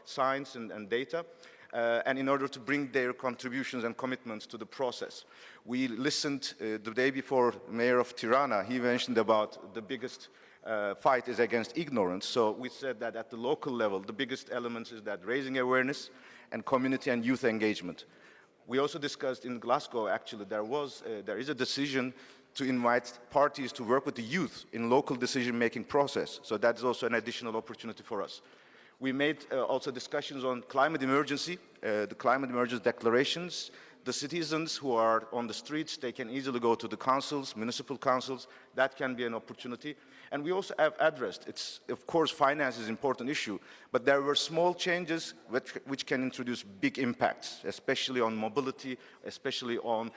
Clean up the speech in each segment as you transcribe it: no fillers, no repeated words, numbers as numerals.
science and data, and in order to bring their contributions and commitments to the process. We listened the day before, Mayor of Tirana, he mentioned about the biggest fight is against ignorance. So we said that at the local level, the biggest element is that raising awareness and community and youth engagement. We also discussed in Glasgow, actually, there is a decision to invite parties to work with the youth in local decision-making process. So that's also an additional opportunity for us. We made also discussions on climate emergency, the climate emergency declarations. The citizens who are on the streets, they can easily go to the councils, municipal councils. That can be an opportunity. And we also have addressed, of course, finance is an important issue, but there were small changes which can introduce big impacts, especially on mobility, especially on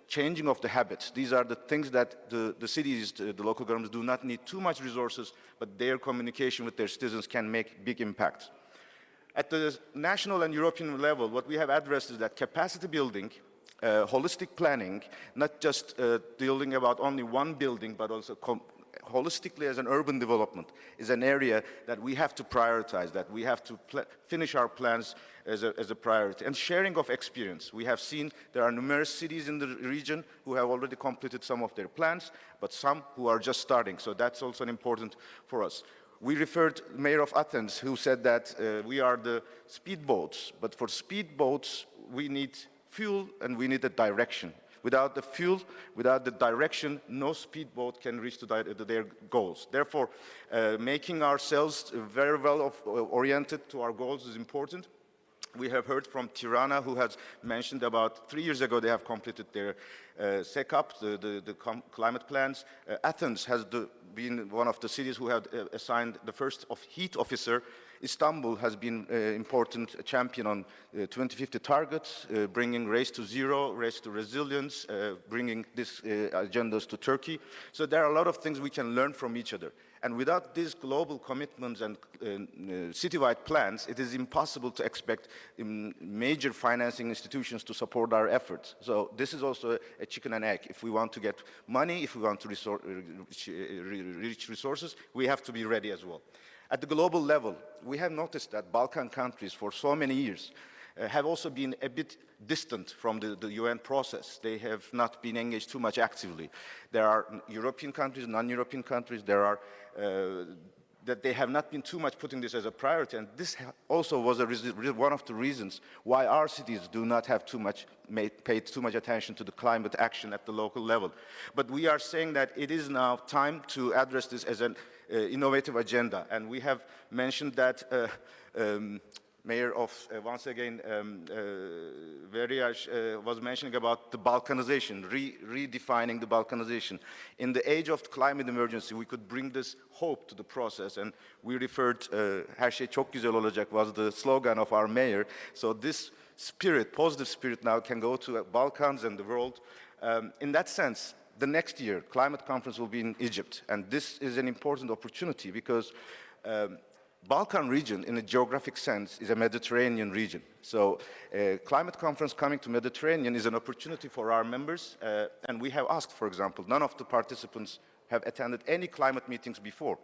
changing of the habits. These are the things that the cities, the local governments do not need too much resources, but their communication with their citizens can make big impacts. At the national and European level, what we have addressed is that capacity building, holistic planning, not just dealing about only one building, but also holistically as an urban development is an area that we have to prioritize, that we have to finish our plans as a priority. And sharing of experience. We have seen there are numerous cities in the region who have already completed some of their plans, but some who are just starting. So that's also important for us. We referred to the mayor of Athens who said that we are the speedboats, but for speedboats we need fuel and we need a direction. Without the fuel, without the direction, no speedboat can reach their goals. Therefore, making ourselves very well oriented to our goals is important. We have heard from Tirana, who has mentioned about 3 years ago they have completed their SECAP, the climate plans. Athens has been one of the cities who have assigned the first heat officer. Istanbul has been an important champion on 2050 targets, bringing race to zero, race to resilience, bringing these agendas to Turkey. So there are a lot of things we can learn from each other. And without these global commitments and citywide plans, it is impossible to expect major financing institutions to support our efforts. So this is also a chicken and egg. If we want to get money, if we want to reach resources, we have to be ready as well. At the global level, we have noticed that Balkan countries for so many years have also been a bit distant from the UN process. They have not been engaged too much actively. There are European countries, non-European countries, that they have not been too much putting this as a priority, and this also was one of the reasons why our cities do not have paid too much attention to the climate action at the local level. But we are saying that it is now time to address this as an innovative agenda, and we have mentioned that Mayor of, once again, Veriaj was mentioning about the Balkanization, redefining the Balkanization. In the age of climate emergency, we could bring this hope to the process, and we referred, her şey çok güzel olacak was the slogan of our mayor. So this spirit, positive spirit now can go to Balkans and the world. In that sense, the next year, climate conference will be in Egypt, and this is an important opportunity because Balkan region, in a geographic sense, is a Mediterranean region. So climate conference coming to Mediterranean is an opportunity for our members, and we have asked, for example, none of the participants have attended any climate meetings before.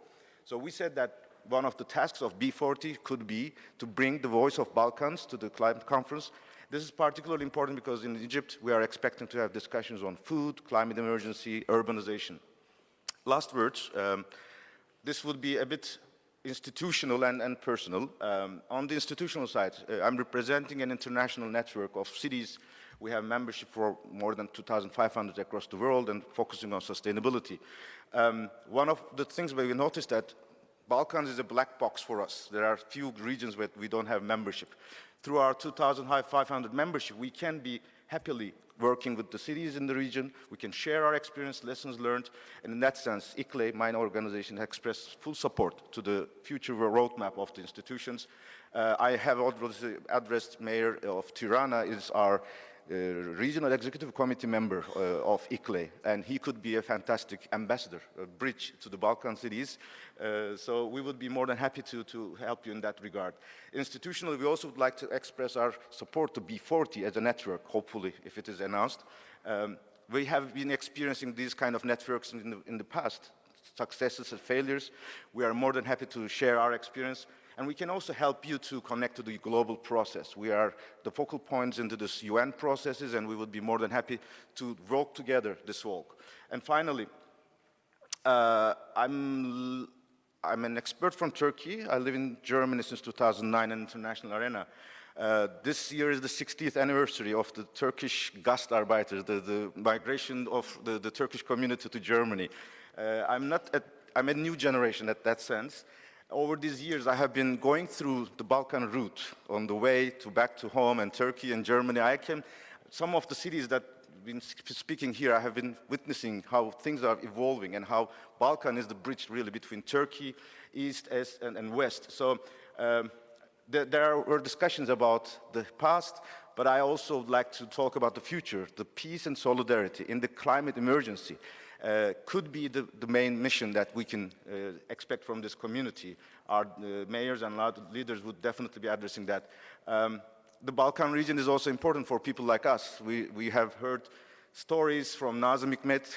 So we said that one of the tasks of B40 could be to bring the voice of Balkans to the climate conference. This is particularly important because in Egypt we are expecting to have discussions on food, climate emergency, urbanization. Last words, this would be a bit institutional and personal. On the institutional side, I'm representing an international network of cities. We have membership for more than 2,500 across the world and focusing on sustainability. One of the things where we noticed that Balkans is a black box for us. There are few regions where we don't have membership. Through our 2,500 membership, we can be happily working with the cities in the region. We can share our experience, lessons learned, and in that sense, ICLE, my organization, has expressed full support to the future roadmap of the institutions. I have already addressed Mayor of Tirana, is our regional executive committee member of ICLE, and he could be a fantastic ambassador, a bridge to the Balkan cities. So we would be more than happy to help you in that regard. Institutionally, we also would like to express our support to B40 as a network, hopefully, if it is announced. We have been experiencing these kind of networks in the past, successes and failures. We are more than happy to share our experience. And we can also help you to connect to the global process. We are the focal points into this UN processes, and we would be more than happy to work together this walk. And finally, I'm an expert from Turkey. I live in Germany since 2009 in international arena. This year is the 60th anniversary of the Turkish Gastarbeiter, the migration of the Turkish community to Germany. I'm a new generation at that sense. Over these years, I have been going through the Balkan route on the way back to home and Turkey and Germany. Some of the cities that I've been speaking here, I have been witnessing how things are evolving and how Balkan is the bridge really between Turkey, East, and West. So there were discussions about the past, but I also would like to talk about the future. The peace and solidarity in the climate emergency could be the main mission that we can expect from this community. Our mayors and leaders would definitely be addressing that. The Balkan region is also important for people like us. We have heard stories from Nazım Hikmet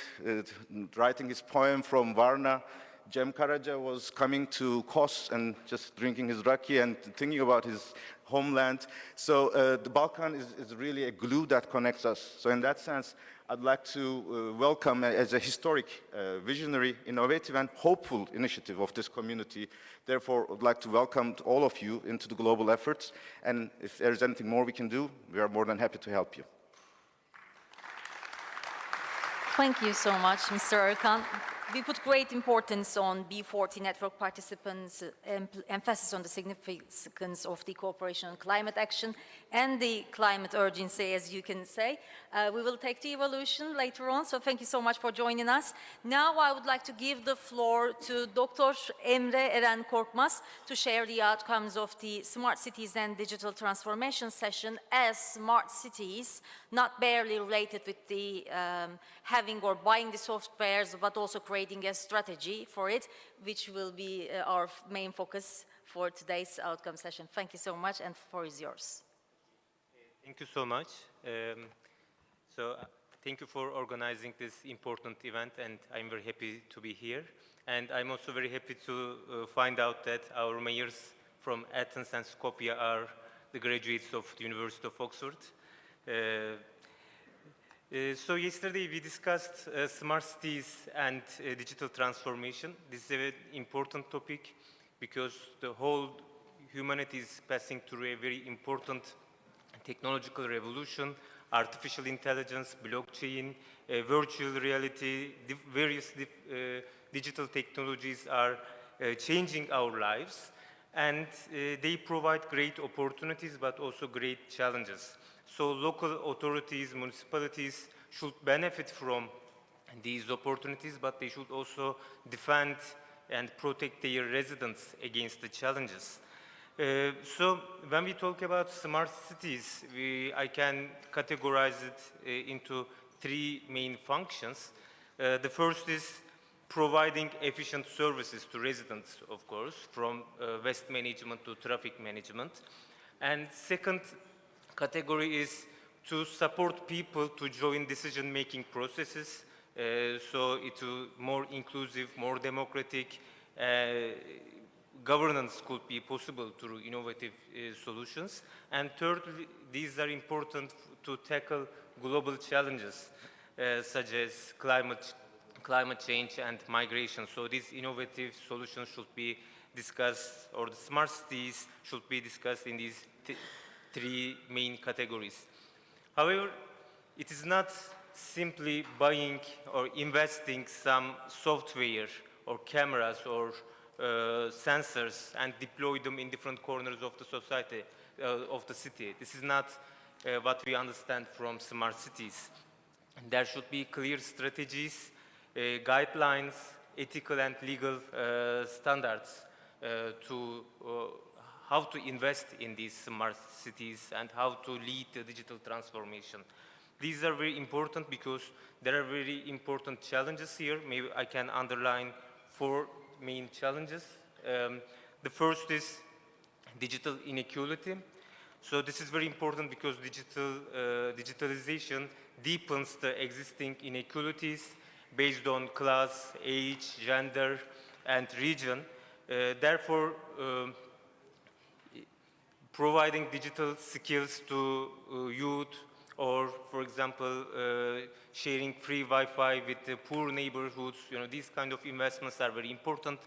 writing his poem from Varna. Cem Karaca was coming to Kos and just drinking his raki and thinking about his homeland. So the Balkan is really a glue that connects us. So in that sense, I'd like to welcome as a historic, visionary, innovative, and hopeful initiative of this community. Therefore, I'd like to welcome all of you into the global efforts. And if there's anything more we can do, we are more than happy to help you. Thank you so much, Mr. Erkan. We put great importance on B40 network participants' emphasis on the significance of the cooperation on climate action and the climate urgency, as you can say. We will take the evolution later on, so thank you so much for joining us. Now I would like to give the floor to Dr. Emre Eren Korkmaz to share the outcomes of the Smart Cities and Digital Transformation session as smart cities, not barely related with the having or buying the softwares, but also creating a strategy for it, which will be our main focus for today's outcome session. Thank you so much, and the floor is yours. Thank you so much. Thank you for organizing this important event, and I'm very happy to be here. And I'm also very happy to find out that our mayors from Athens and Skopje are the graduates of the University of Oxford. So yesterday we discussed smart cities and digital transformation. This is a very important topic because the whole humanity is passing through a very important technological revolution. Artificial intelligence, blockchain, virtual reality, various digital technologies are changing our lives, and they provide great opportunities but also great challenges. So local authorities, municipalities should benefit from these opportunities, but they should also defend and protect their residents against the challenges. So when we talk about smart cities, I can categorize it into three main functions. The first is providing efficient services to residents, of course, from waste management to traffic management. And second category is to support people to join decision-making processes, so it's more inclusive, more democratic. Governance could be possible through innovative solutions. And thirdly, these are important to tackle global challenges such as climate change and migration. So these innovative solutions should be discussed, or the smart cities should be discussed in these three main categories. However, it is not simply buying or investing some software or cameras or sensors and deploy them in different corners of the society, of the city. This is not what we understand from smart cities. There should be clear strategies, guidelines, ethical and legal standards to how to invest in these smart cities and how to lead the digital transformation. These are very important because there are very important challenges here. Maybe I can underline 4 main challenges. The first is digital inequality. So this is very important because digitalization deepens the existing inequalities based on class, age, gender, and region. Therefore, providing digital skills to youth, or, for example, sharing free Wi-Fi with the poor neighborhoods. These kind of investments are very important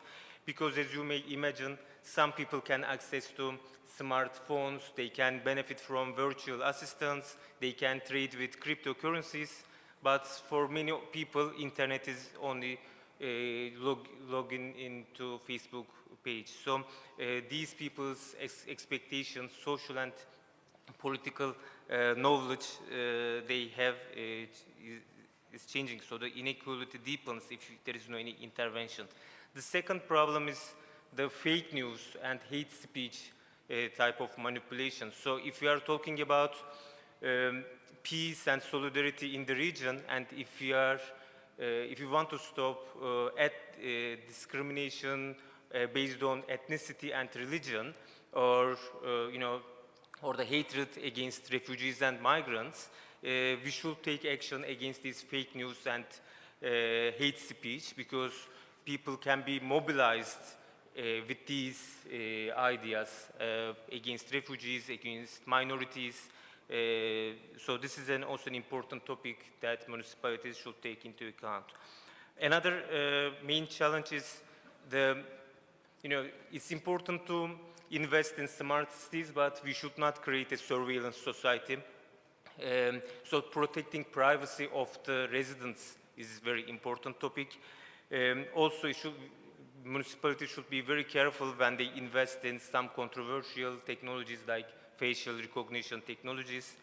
because, as you may imagine, some people can access to smartphones, they can benefit from virtual assistants, they can trade with cryptocurrencies, but for many people, internet is only login into Facebook page. So these people's expectations, social and political knowledge they have is changing. So the inequality deepens if there is no any intervention. The second problem is the fake news and hate speech type of manipulation. So if we are talking about peace and solidarity in the region, and if you want to stop discrimination based on ethnicity and religion, or or the hatred against refugees and migrants, we should take action against these fake news and hate speech, because people can be mobilized with these ideas against refugees, against minorities. So this is also an important topic that municipalities should take into account. Another main challenge is it's important to invest in smart cities, but we should not create a surveillance society. So protecting privacy of the residents is a very important topic. Also, municipalities should be very careful when they invest in some controversial technologies like facial recognition technologies.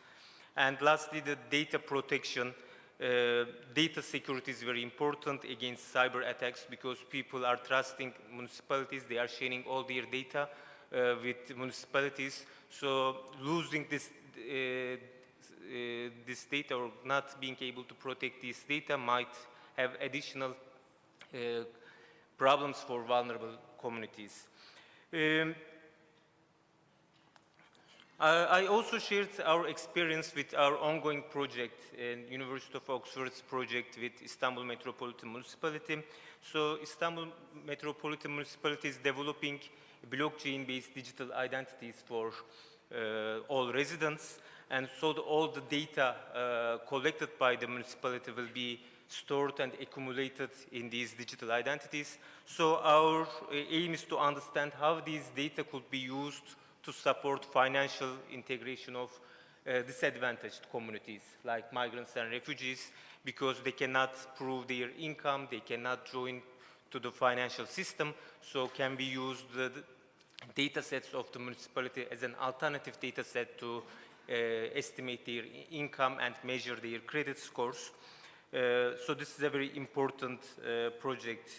And lastly, the data protection. Data security is very important against cyber attacks, because people are trusting municipalities, they are sharing all their data with municipalities. So losing this data, or not being able to protect this data, might have additional problems for vulnerable communities. I also shared our experience with our ongoing project, University of Oxford's project with Istanbul Metropolitan Municipality. So Istanbul Metropolitan Municipality is developing blockchain-based digital identities for all residents, and so all the data collected by the municipality will be stored and accumulated in these digital identities. So our aim is to understand how these data could be used to support financial integration of disadvantaged communities like migrants and refugees, because they cannot prove their income, they cannot join to the financial system, so can be used the data sets of the municipality as an alternative data set to estimate their income and measure their credit scores. So this is a very important project,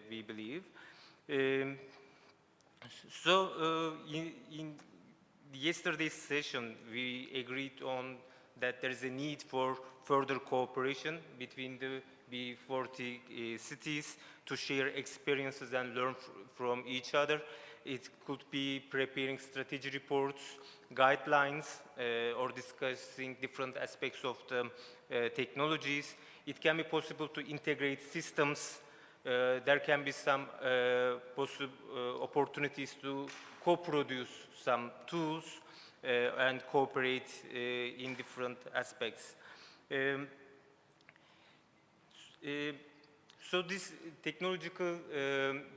we believe. So in yesterday's session, we agreed on that there is a need for further cooperation between the B40 cities to share experiences and learn from each other. It could be preparing strategy reports, guidelines, or discussing different aspects of the technologies. It can be possible to integrate systems. There can be some opportunities to co-produce some tools and cooperate in different aspects. So this technological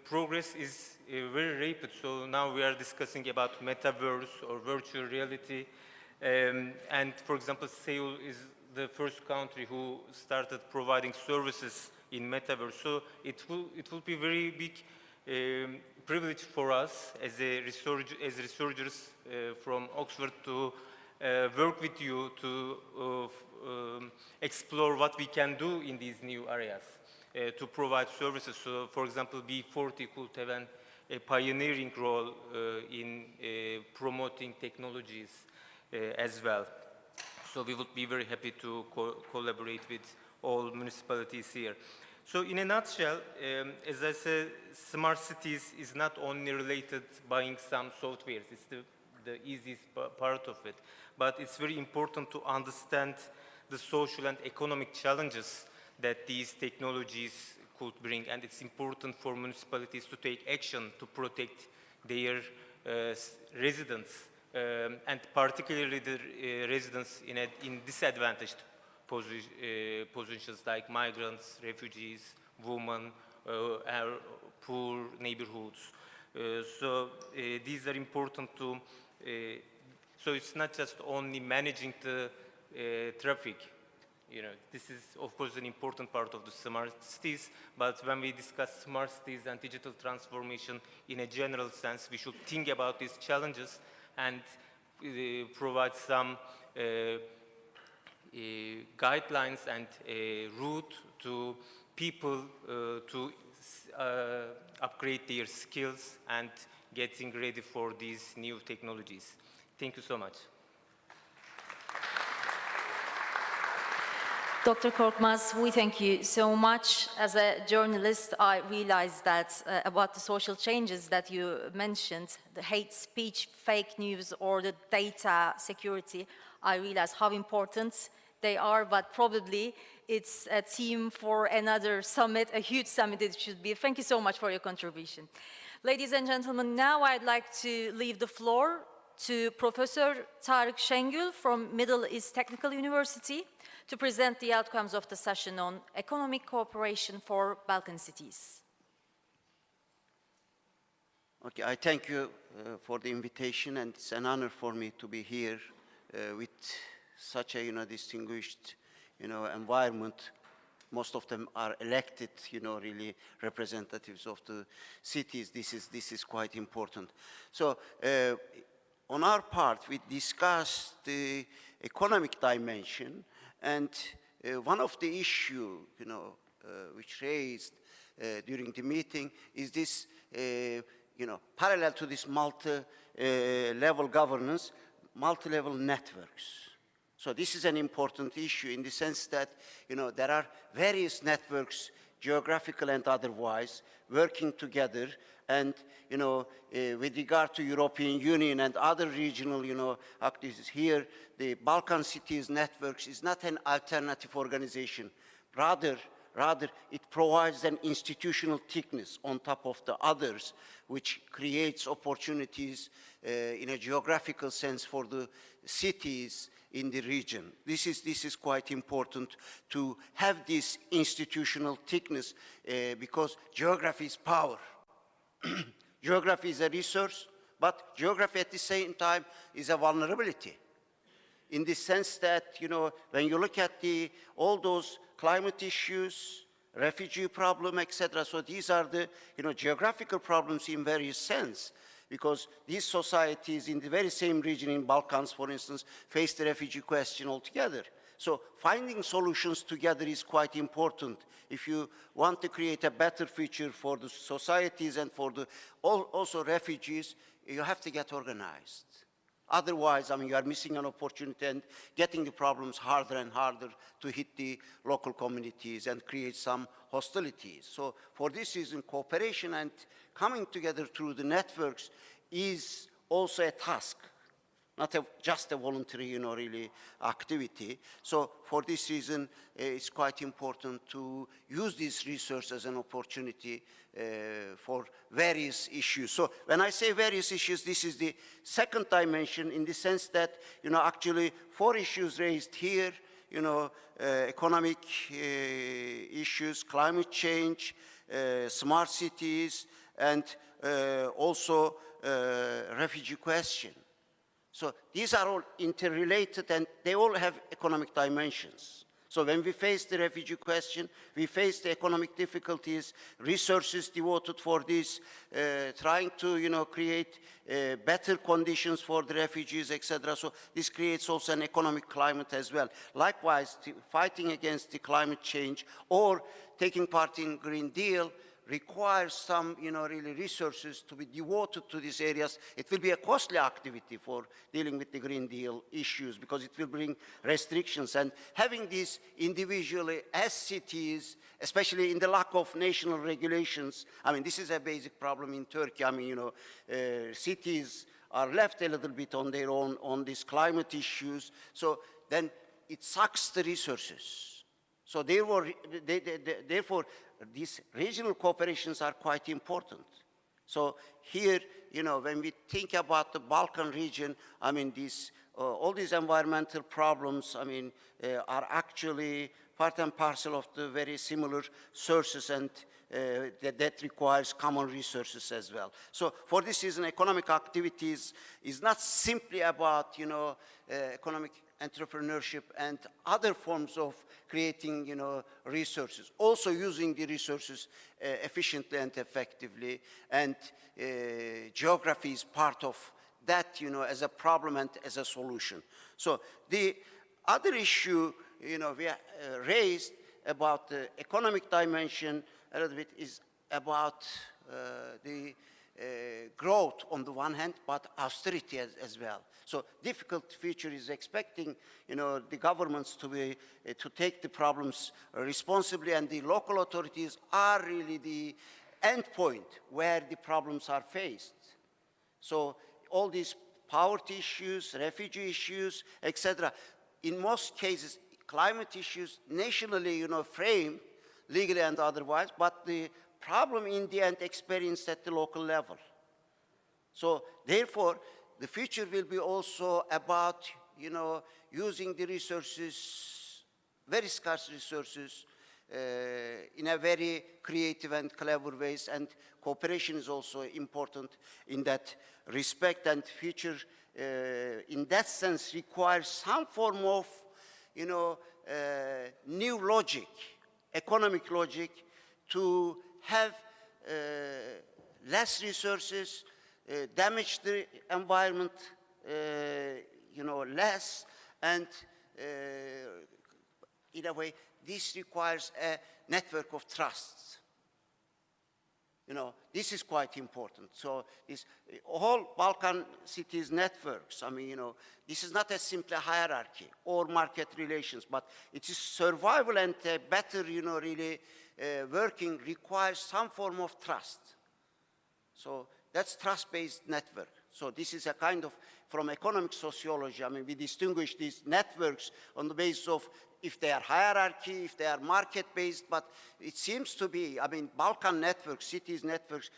progress is very rapid. So now we are discussing about metaverse or virtual reality. And for example, Seoul is the first country who started providing services in metaverse. So it will be very big privilege for us as researchers from Oxford to work with you to explore what we can do in these new areas to provide services. So, for example, B40 could have a pioneering role in promoting technologies as well. So we would be very happy to collaborate with all municipalities here. So in a nutshell, as I said, smart cities is not only related buying some softwares, it's the easiest part of it, but it's very important to understand the social and economic challenges that these technologies could bring, and it's important for municipalities to take action to protect their residents and particularly the residents in disadvantaged positions like migrants, refugees, women, poor neighborhoods. So these are important to, so it's not just only managing the traffic. You know, this is of course an important part of the smart cities, but when we discuss smart cities and digital transformation in a general sense, we should think about these challenges and provide some guidelines and a route to people to upgrade their skills and getting ready for these new technologies. Thank you so much. Dr. Korkmaz, we thank you so much. As a journalist, I realized that about the social changes that you mentioned, the hate speech, fake news, or the data security, I realized how important they are, but probably it's a theme for another summit, a huge summit it should be. Thank you so much for your contribution. Ladies and gentlemen, now I'd like to leave the floor to Professor Tarık Şengül from Middle East Technical University to present the outcomes of the session on economic cooperation for Balkan cities. Okay, I thank you for the invitation, and it's an honor for me to be here with such a distinguished environment. Most of them are elected, really representatives of the cities. This is quite important. So on our part, we discussed the economic dimension, and one of the issues which raised during the meeting is this parallel to this multi-level governance, multi-level networks. So this is an important issue in the sense that there are various networks, geographical and otherwise, working together, and with regard to European Union and other regional activities here, the Balkan Cities Networks is not an alternative organization. Rather it provides an institutional thickness on top of the others, which creates opportunities in a geographical sense for the cities in the region. This is quite important to have this institutional thickness because geography is power. Geography is a resource, but geography at the same time is a vulnerability. In the sense that, when you look at all those climate issues, refugee problem, etc., so these are the, geographical problems in various sense, because these societies in the very same region in Balkans, for instance, face the refugee question altogether. So finding solutions together is quite important. If you want to create a better future for the societies and for also refugees, you have to get organized. Otherwise, you are missing an opportunity and getting the problems harder and harder to hit the local communities and create some hostilities. So for this reason, cooperation and coming together through the networks is also a task, not just a voluntary, really activity. So for this reason, it's quite important to use this resource as an opportunity for various issues. So when I say various issues, this is the second dimension in the sense that, actually 4 issues raised here, economic issues, climate change, smart cities, and also refugee question. So these are all interrelated and they all have economic dimensions. So when we face the refugee question, we face the economic difficulties, resources devoted for this, trying to create better conditions for the refugees, etc. So this creates also an economic climate as well. Likewise, fighting against the climate change or taking part in Green Deal requires some, really resources to be devoted to these areas. It will be a costly activity for dealing with the Green Deal issues because it will bring restrictions. And having these individually as cities, especially in the lack of national regulations, this is a basic problem in Turkey. Cities are left a little bit on their own on these climate issues. So then it sucks the resources. So therefore, these regional cooperations are quite important. So here you know, when we think about the Balkan region, I mean, these, all these environmental problems, I mean, are actually part and parcel of the very similar sources, and that requires common resources as well. So for this reason, economic activities is not simply about, you know, economic entrepreneurship and other forms of creating, you know, resources. Also using the resources efficiently and effectively, and geography is part of that, you know, as a problem and as a solution. So the other issue, you know, we raised about the economic dimension a little bit is about the growth on the one hand, but austerity as well. So difficult future is expecting, you know, the governments to be to take the problems responsibly, and the local authorities are really the end point where the problems are faced. So all these poverty issues, refugee issues, etc. In most cases, climate issues nationally, you know, framed legally and otherwise, but the problem in the end experienced at the local level. So therefore, the future will be also about, you know, using the resources, very scarce resources, in a very creative and clever ways, and cooperation is also important in that respect, and future in that sense requires some form of, you know, new logic, economic logic, to have less resources, damage the environment, you know, less, and in a way, this requires a network of trusts. You know, this is quite important. So this whole Balkan cities networks, I mean, you know, this is not a simple hierarchy or market relations, but it is survival, and better, you know, really working requires some form of trust. So that's trust-based network. So this is a kind of, from economic sociology, I mean, we distinguish these networks on the basis of if they are hierarchy, if they are market-based, but it seems to be, I mean, Balkan networks, cities networks,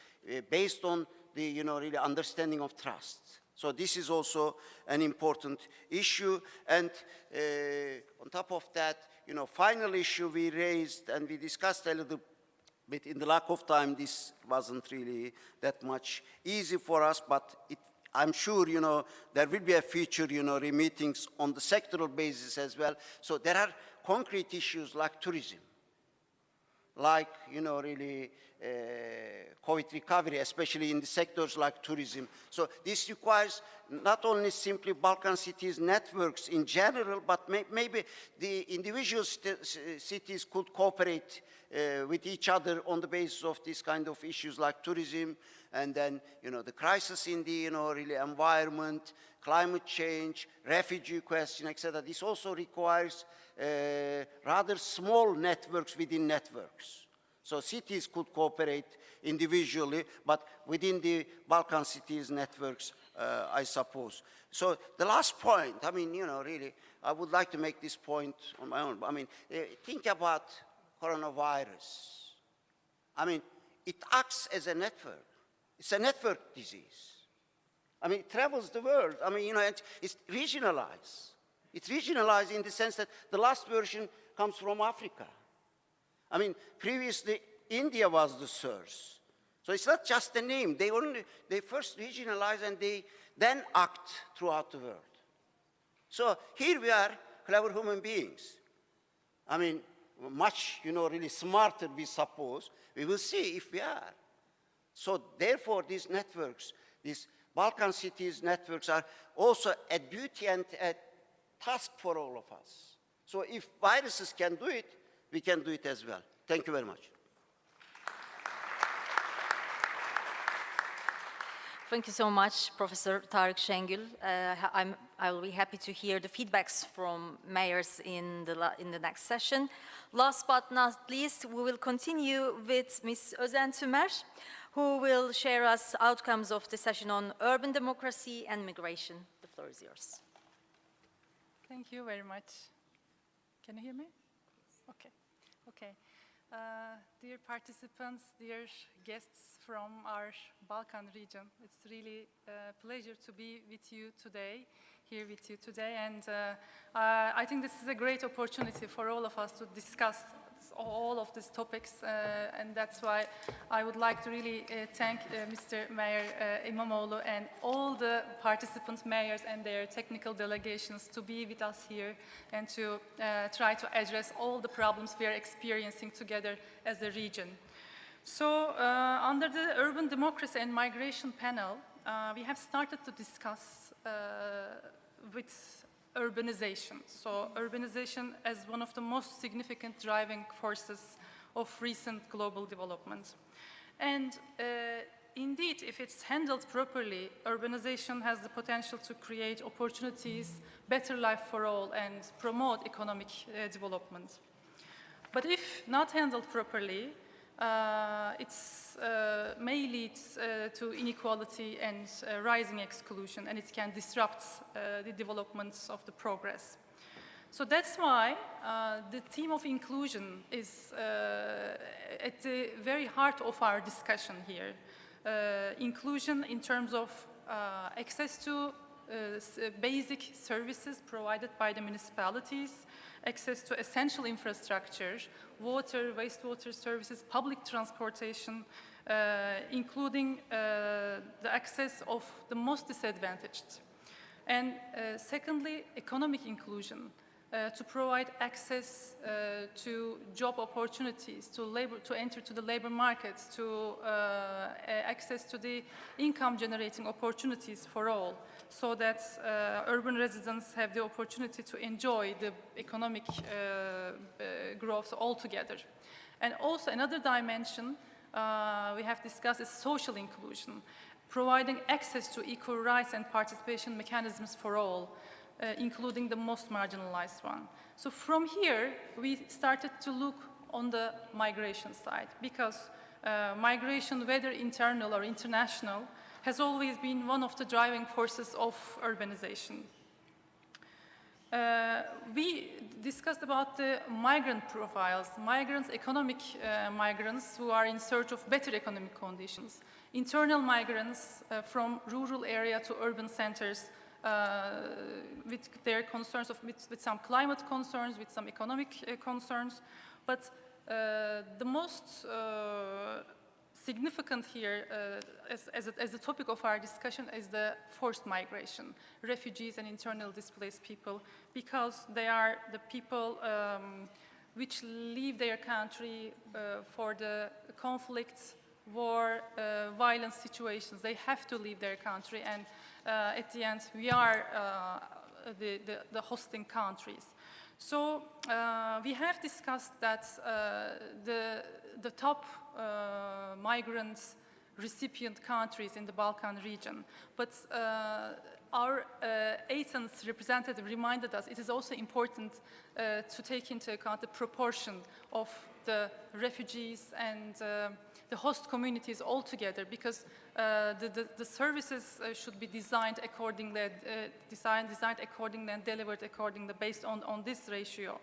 based on the, you know, really understanding of trust. So this is also an important issue. And on top of that, you know, final issue we raised and we discussed a little bit in the lack of time, this wasn't really that much easy for us, but I'm sure, you know, there will be a future, you know, meetings on the sectoral basis as well. So there are concrete issues like tourism, like, you know, really COVID recovery, especially in the sectors like tourism. So this requires not only simply Balkan cities networks in general, but maybe the individual cities could cooperate with each other on the basis of this kind of issues like tourism, and then, you know, the crisis in the, you know, really environment, climate change, refugee question, etc. This also requires rather small networks within networks. So cities could cooperate individually, but within the Balkan cities networks, I suppose. So the last point, I mean, you know, really, I would like to make this point on my own. I mean, think about coronavirus. I mean, it acts as a network. It's a network disease. I mean, it travels the world. I mean, you know, it's regionalized. It's regionalized in the sense that the last version comes from Africa. I mean, previously, India was the source. So it's not just the name. They first regionalize and they then act throughout the world. So here we are, clever human beings. I mean, much, you know, really smarter, we suppose. We will see if we are. So therefore, these networks, these Balkan cities networks are also a duty and a task for all of us. So if viruses can do it, we can do it as well. Thank you very much. Thank you so much, Professor Tarık Şengül. I will be happy to hear the feedbacks from mayors in the next session. Last but not least, we will continue with Ms. Özen Tümer, who will share us outcomes of the session on urban democracy and migration. The floor is yours. Thank you very much. Can you hear me? Okay. Okay. Dear participants, dear guests from our Balkan region, it's really a pleasure to be with you today, here with you today, and I think this is a great opportunity for all of us to discuss all of these topics, and that's why I would like to really thank Mr. Mayor İmamoğlu and all the participant mayors and their technical delegations to be with us here and to try to address all the problems we are experiencing together as a region. So under the Urban Democracy and Migration panel, we have started to discuss with urbanization. So urbanization as one of the most significant driving forces of recent global development. And indeed, if it's handled properly, urbanization has the potential to create opportunities, better life for all, and promote economic development. But if not handled properly, it may lead to inequality and rising exclusion, and it can disrupt the development of the progress. So that's why the theme of inclusion is at the very heart of our discussion here. Inclusion in terms of access to basic services provided by the municipalities, access to essential infrastructure, water, wastewater services, public transportation, including the access of the most disadvantaged. And secondly, economic inclusion, to provide access to job opportunities, to enter to the labor market, to access to the income generating opportunities for all, so that urban residents have the opportunity to enjoy the economic growth altogether. And also another dimension we have discussed is social inclusion, providing access to equal rights and participation mechanisms for all, including the most marginalized one. So from here, we started to look on the migration side, because migration, whether internal or international, has always been one of the driving forces of urbanization. We discussed about the migrant profiles, migrants, economic migrants who are in search of better economic conditions, internal migrants from rural area to urban centers, with their concerns with some climate concerns, with some economic concerns, but the most significant here as a topic of our discussion is the forced migration, refugees and internal displaced people, because they are the people which leave their country for the conflicts, war, violent situations. They have to leave their country, and at the end, we are the hosting countries. So we have discussed that the top migrant recipient countries in the Balkan region, but our Athens representative reminded us it is also important to take into account the proportion of the refugees and the host communities altogether, because the services should be designed accordingly, designed accordingly and delivered accordingly based on this ratio.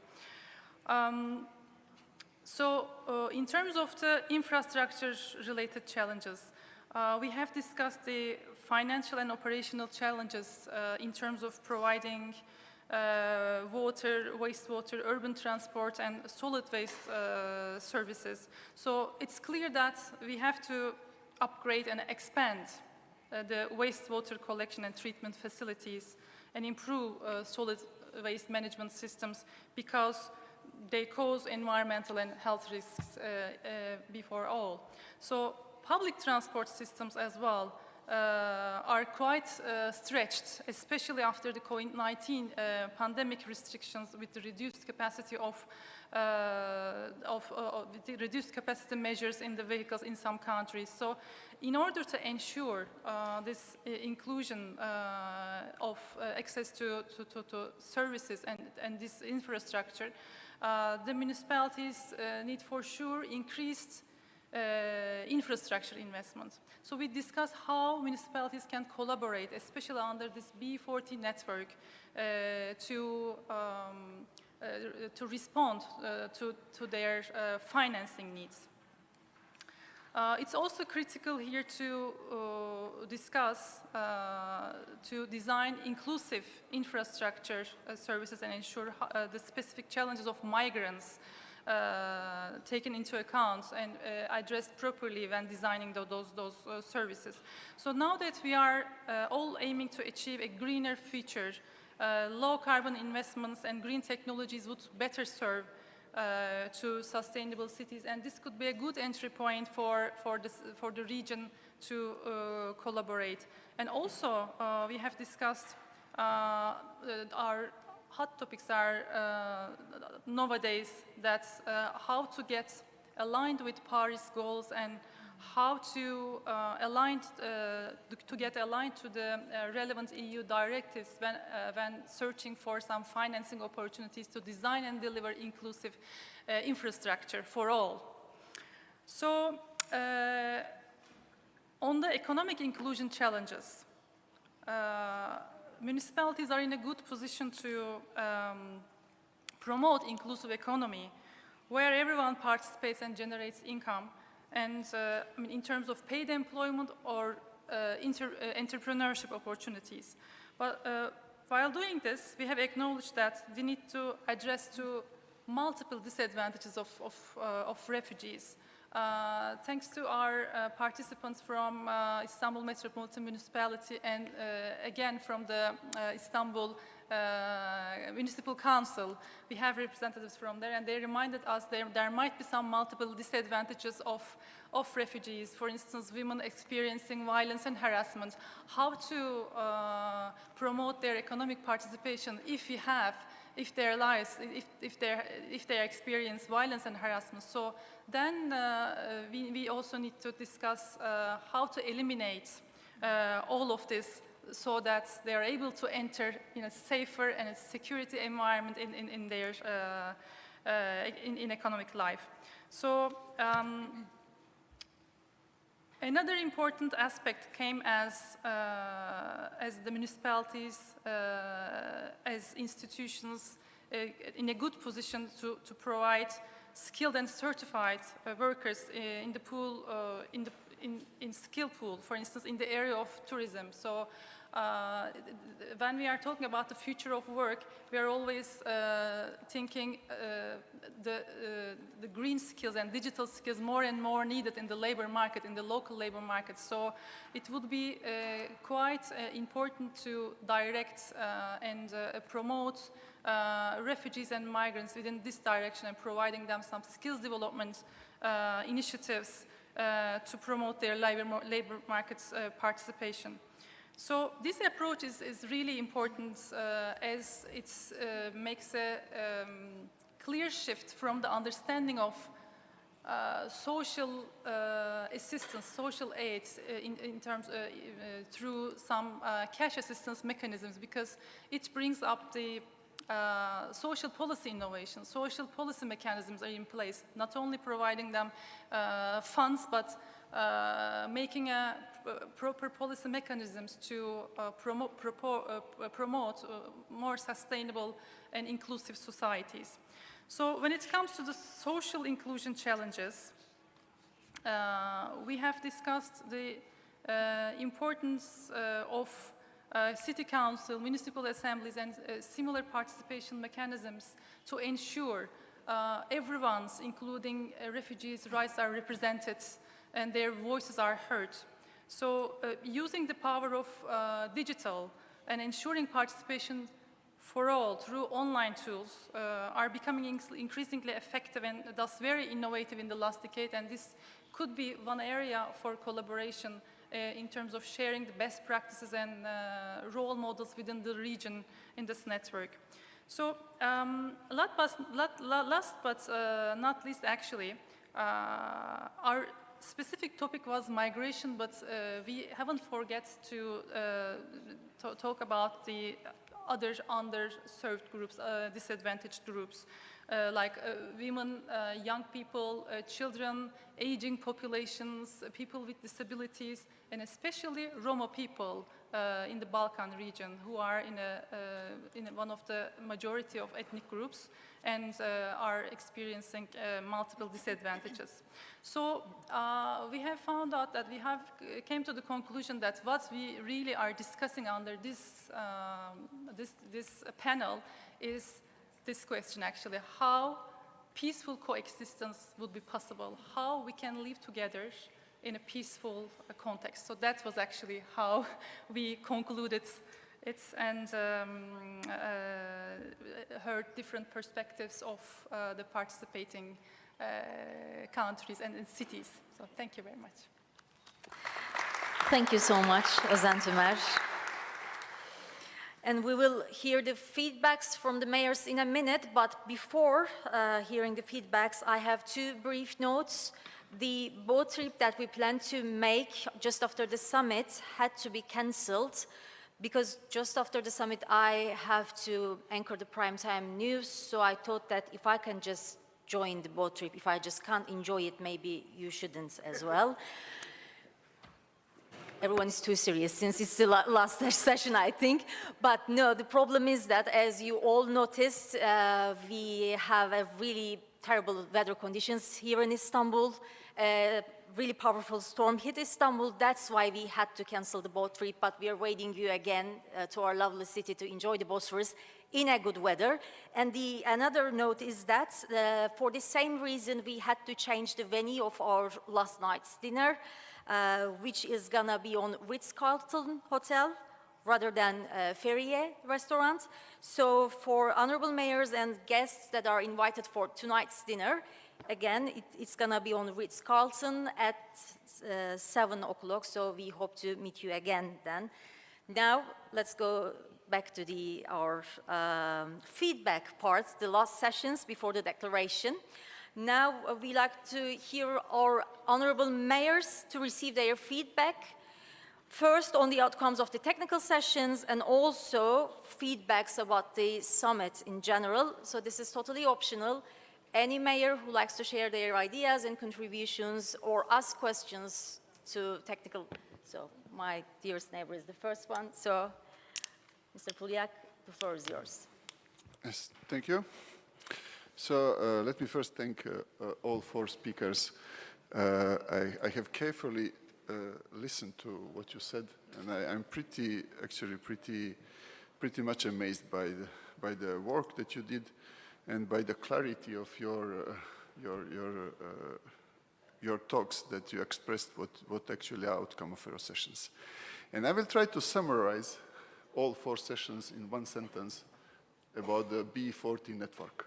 So in terms of the infrastructure-related challenges, we have discussed the financial and operational challenges in terms of providing water, wastewater, urban transport, and solid waste services. So it's clear that we have to upgrade and expand the wastewater collection and treatment facilities and improve solid waste management systems, because they cause environmental and health risks before all. So public transport systems as well are quite stretched, especially after the COVID-19 pandemic restrictions with the reduced capacity the reduced capacity measures in the vehicles in some countries. So in order to ensure this inclusion of access to services and this infrastructure, the municipalities need for sure increased infrastructure investment. So we discussed how municipalities can collaborate, especially under this B40 network, to to respond to their financing needs. It's also critical here to discuss, to design inclusive infrastructure services and ensure the specific challenges of migrants taken into account and addressed properly when designing those services. So now that we are all aiming to achieve a greener future, low carbon investments and green technologies would better serve to sustainable cities, and this could be a good entry point for the region to collaborate. And also, we have discussed our hot topics are nowadays that how to get aligned with Paris goals and how to get aligned to the relevant EU directives when searching for some financing opportunities to design and deliver inclusive infrastructure for all. So, on the economic inclusion challenges, municipalities are in a good position to promote inclusive economy, where everyone participates and generates income. And I mean, in terms of paid employment or entrepreneurship opportunities. But while doing this, we have acknowledged that we need to address to multiple disadvantages of refugees. Thanks to our participants from Istanbul Metropolitan Municipality and again from the Istanbul Municipal Council, we have representatives from there, and they reminded us there might be some multiple disadvantages of refugees. For instance, women experiencing violence and harassment. How to promote their economic participation if their lives, if they experience violence and harassment. So then we also need to discuss how to eliminate all of this, so that they are able to enter in a safer and a security environment in their in economic life. So another important aspect came as the municipalities, as institutions, in a good position to provide skilled and certified workers in the pool, in skill pool, for instance, in the area of tourism. So when we are talking about the future of work, we are always thinking the green skills and digital skills more and more needed in the labor market, in the local labor market. So it would be quite important to direct and promote refugees and migrants within this direction and providing them some skills development initiatives to promote their labor markets participation. So this approach is really important as it makes a clear shift from the understanding of social assistance, social aid in terms through some cash assistance mechanisms, because it brings up the social policy innovation. Social policy mechanisms are in place, not only providing them funds, but making proper policy mechanisms to promote more sustainable and inclusive societies. So when it comes to the social inclusion challenges, we have discussed the importance of city council, municipal assemblies, and similar participation mechanisms to ensure everyone's, including refugees' rights are represented and their voices are heard. So using the power of digital and ensuring participation for all through online tools are becoming increasingly effective and thus very innovative in the last decade, and this could be one area for collaboration in terms of sharing the best practices and role models within the region in this network. So last but not least, actually, our specific topic was migration, but we haven't forget to talk about the other underserved groups, disadvantaged groups, like women, young people, children, aging populations, people with disabilities, and especially Roma people in the Balkan region who are in one of the majority of ethnic groups and are experiencing multiple disadvantages. So we have found out that we have came to the conclusion that what we really are discussing under this panel is this question actually: how peaceful coexistence would be possible, how we can live together in a peaceful context. So that was actually how we concluded it and heard different perspectives of the participating countries and cities. So thank you very much. Thank you so much, Özen Tümer. And we will hear the feedbacks from the mayors in a minute, but before hearing the feedbacks, I have two brief notes. The boat trip that we planned to make just after the summit had to be cancelled because just after the summit I have to anchor the primetime news, so I thought that if I can just join the boat trip, if I just can't enjoy it, maybe you shouldn't as well. Everyone is too serious since it's the last session, I think. But no, the problem is that, as you all noticed, we have a really terrible weather conditions here in Istanbul. Really powerful storm hit Istanbul. That's why we had to cancel the boat trip, but we are waiting you again to our lovely city to enjoy the Bosphorus in a good weather. And another note is that for the same reason we had to change the venue of our last night's dinner, which is gonna be on Ritz-Carlton Hotel rather than Ferrier restaurant. So for honorable mayors and guests that are invited for tonight's dinner, again, it's gonna be on Ritz-Carlton at 7 o'clock, so we hope to meet you again then. Now, let's go back to our feedback part, the last sessions before the declaration. Now, we like to hear our honorable mayors to receive their feedback. First, on the outcomes of the technical sessions and also feedbacks about the summit in general. So this is totally optional. Any mayor who likes to share their ideas and contributions or ask questions to technical. So my dearest neighbor is the first one. So, Mr. Puliak, the floor is yours. Yes, thank you. So let me first thank all four speakers. I have carefully listened to what you said, and I'm pretty much amazed by the work that you did and by the clarity of your talks that you expressed what actually are outcome of your sessions. And I will try to summarize all four sessions in one sentence about the B40 network.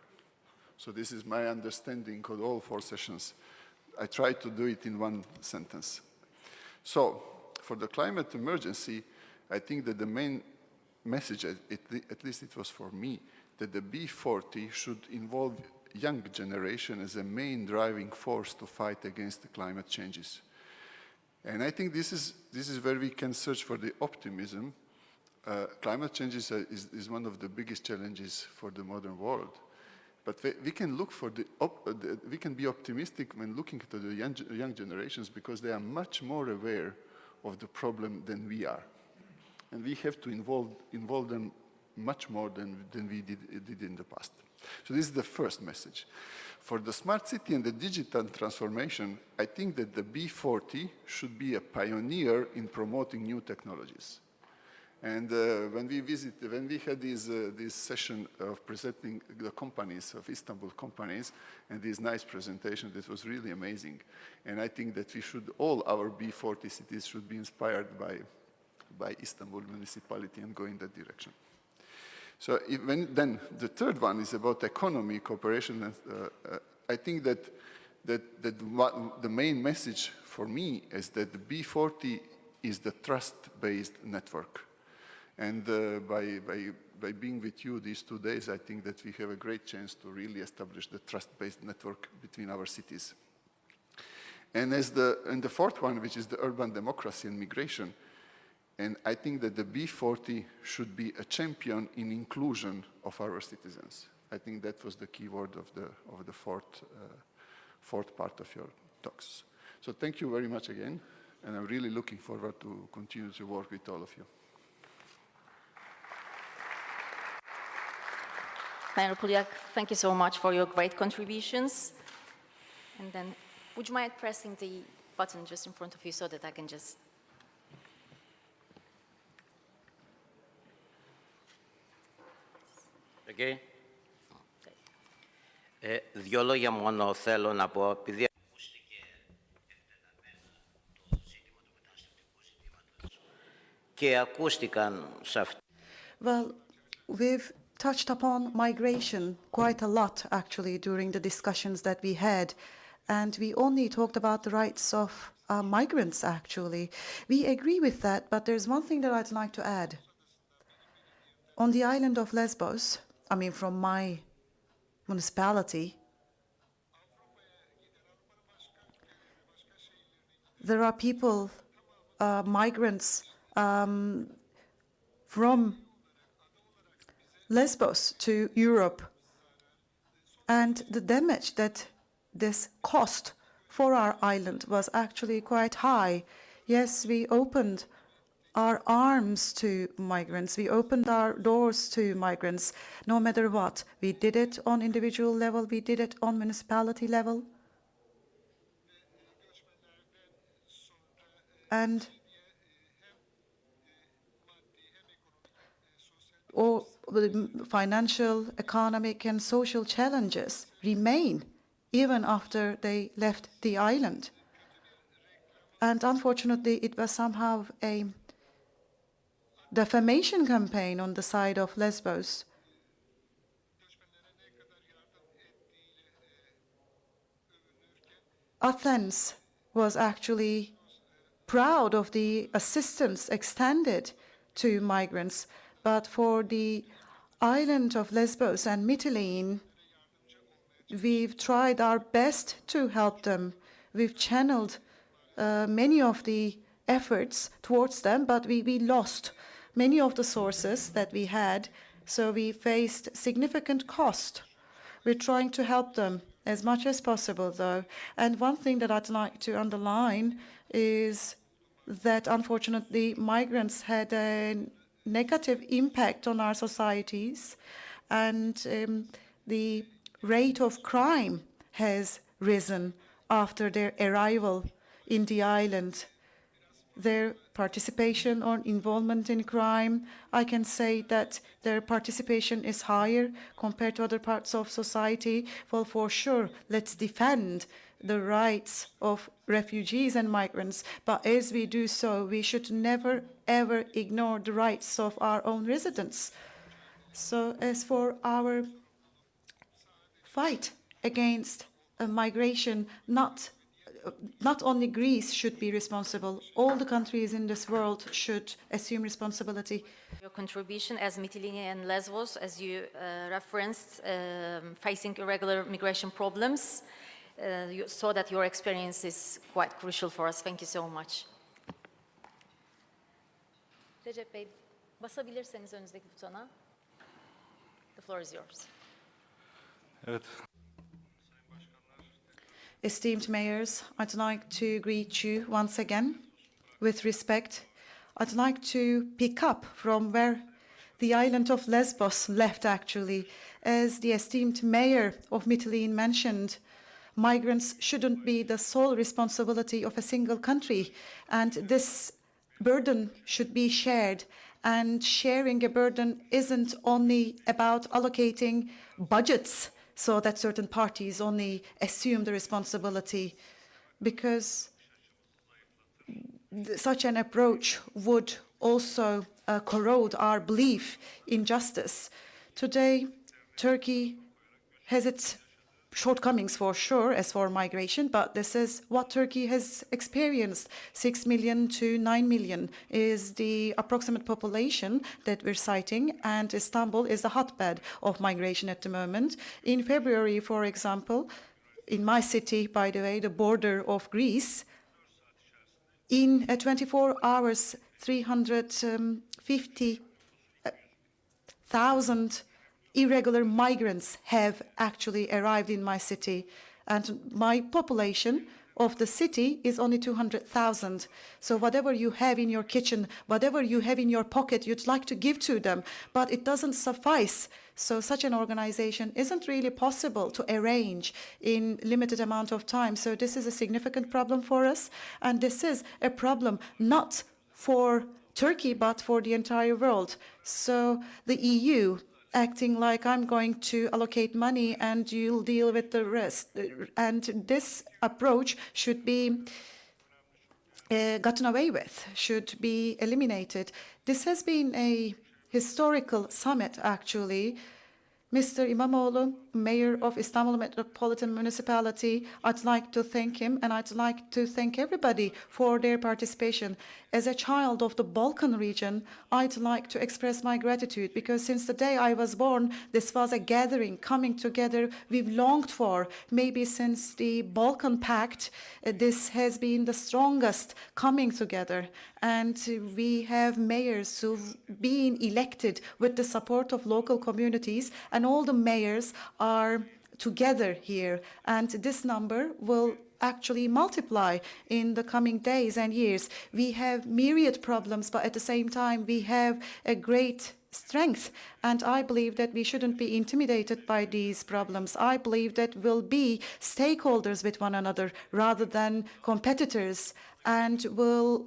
So this is my understanding of all four sessions. I try to do it in one sentence. So for the climate emergency, I think that the main message, at least it was for me, that the B40 should involve young generation as a main driving force to fight against the climate changes. And I think this is where we can search for the optimism. Climate change is one of the biggest challenges for the modern world. But we can look for we can be optimistic when looking to the young generations because they are much more aware of the problem than we are. And we have to involve them much more than we did in the past. So this is the first message. For the smart city and the digital transformation, I think that the B40 should be a pioneer in promoting new technologies. And when we had this session of presenting the companies, of Istanbul companies, and this nice presentation, that was really amazing. And I think that all our B40 cities should be inspired by Istanbul municipality and go in that direction. So then the third one is about economy, cooperation. And, I think that the main message for me is that the B40 is the trust-based network. And by being with you these 2 days, I think that we have a great chance to really establish the trust-based network between our cities. And the fourth one, which is the urban democracy and migration, and I think that the B40 should be a champion in inclusion of our citizens. I think that was the key word of the fourth part of your talks. So thank you very much again, and I'm really looking forward to continue to work with all of you. Mayor Polyak, thank you so much for your great contributions. And then, would you mind pressing the button just in front of you so that I can just... Okay. Δύο λόγια μόνο θέλω να πω, επειδή ακούστηκε εκτεταμένα το ζήτημα του μεταναστευτικού ζητήματος και ακούστηκαν σε αυτό. Well, we've touched upon migration quite a lot, actually, during the discussions that we had, and we only talked about the rights of migrants, actually. We agree with that, but there's one thing that I'd like to add. On the island of Lesbos, I mean, from my municipality, there are people, migrants from Lesbos to Europe, and the damage that this cost for our island was actually quite high. Yes, we opened our arms to migrants. We opened our doors to migrants, no matter what. We did it on individual level. We did it on municipality level. And all the financial, economic, and social challenges remain even after they left the island. And unfortunately, it was somehow a defamation campaign on the side of Lesbos. Athens was actually proud of the assistance extended to migrants, but for the island of Lesbos and Mytilene, we've tried our best to help them. We've channeled many of the efforts towards them, but we lost many of the sources that we had, so we faced significant cost. We're trying to help them as much as possible, though. And one thing that I'd like to underline is that, unfortunately, migrants had a negative impact on our societies, and the rate of crime has risen after their arrival in the island. Their participation or involvement in crime, I can say that their participation is higher compared to other parts of society. Well, for sure, let's defend the rights of refugees and migrants, but as we do so, we should never, ever ignore the rights of our own residents. So as for our fight against migration, not only Greece should be responsible, all the countries in this world should assume responsibility. Your contribution as Mytilene and Lesbos, as you referenced, facing irregular migration problems, you saw that your experience is quite crucial for us. Thank you so much. Recep Bey, basabilirseniz önünüzdeki butona. The floor is yours. Evet. Esteemed mayors, I'd like to greet you once again with respect. I'd like to pick up from where the island of Lesbos left, actually. As the esteemed mayor of Mytilene mentioned, migrants shouldn't be the sole responsibility of a single country, and this burden should be shared. And sharing a burden isn't only about allocating budgets so that certain parties only assume the responsibility, because such an approach would also corrode our belief in justice. Today, Turkey has its shortcomings for sure as for migration, but this is what Turkey has experienced. 6 million to 9 million is the approximate population that we're citing, and Istanbul is the hotbed of migration at the moment. In February, for example, in my city, by the way, the border of Greece, in 24 hours, 350,000 irregular migrants have actually arrived in my city, and my population of the city is only 200,000. So whatever you have in your kitchen, whatever you have in your pocket, you'd like to give to them, but it doesn't suffice. So such an organization isn't really possible to arrange in limited amount of time. So this is a significant problem for us, and this is a problem not for Turkey, but for the entire world. So the EU acting like I'm going to allocate money and you'll deal with the rest. And this approach should be gotten away with, should be eliminated. This has been a historical summit, actually. Mr. İmamoğlu, Mayor of Istanbul Metropolitan Municipality, I'd like to thank him, and I'd like to thank everybody for their participation. As a child of the Balkan region, I'd like to express my gratitude, because since the day I was born, this was a gathering, coming together we've longed for. Maybe since the Balkan Pact, this has been the strongest coming together. And we have mayors who've been elected with the support of local communities, and all the mayors are together here. And this number will actually multiply in the coming days and years. We have myriad problems, but at the same time, we have a great strength. And I believe that we shouldn't be intimidated by these problems. I believe that we'll be stakeholders with one another rather than competitors, and will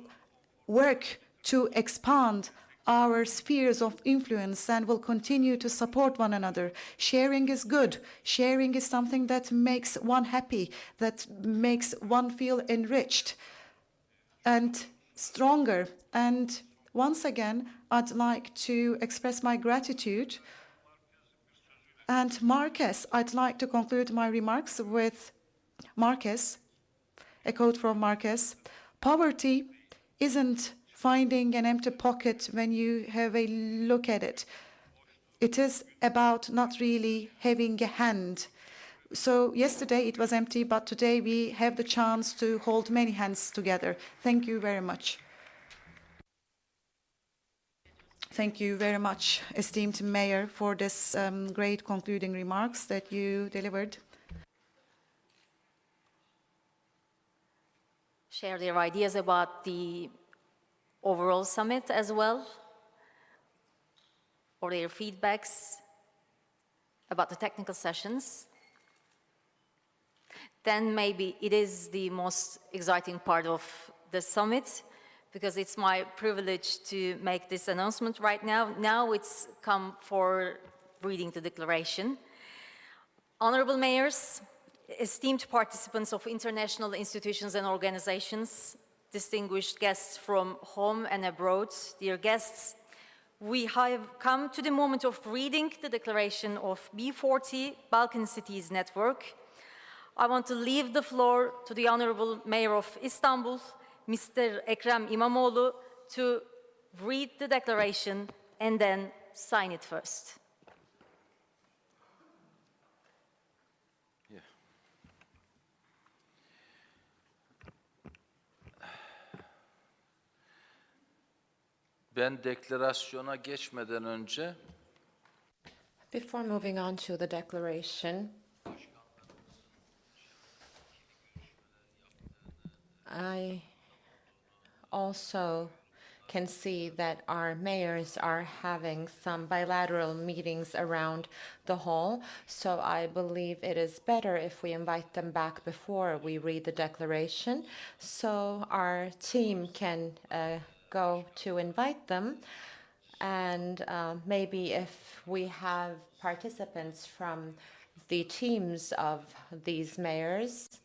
work to expand our spheres of influence, and will continue to support one another. Sharing is good. Sharing is something that makes one happy, that makes one feel enriched and stronger. And once again, I'd like to express my gratitude. And Marquez, I'd like to conclude my remarks with Marquez, a quote from Marquez. Poverty isn't finding an empty pocket when you have a look at it. It is about not really having a hand. So yesterday it was empty, but today we have the chance to hold many hands together. Thank you very much. Thank you very much, esteemed Mayor, for this great concluding remarks that you delivered. Share their ideas about the overall summit as well, or their feedbacks about the technical sessions. Then maybe it is the most exciting part of the summit, because it's my privilege to make this announcement right now. Now it's come for reading the declaration. Honorable mayors, esteemed participants of international institutions and organizations, distinguished guests from home and abroad, dear guests, we have come to the moment of reading the declaration of B40 Balkan Cities Network. I want to leave the floor to the Honorable Mayor of Istanbul, Mr. Ekrem İmamoğlu, to read the declaration and then sign it first. Ben deklarasyona geçmeden önce Before moving on to the declaration, I also can see that our mayors are having some bilateral meetings around the hall, so I believe it is better if we invite them back before we read the declaration, so our team can go to invite them. And maybe if we have participants from the teams of these mayors,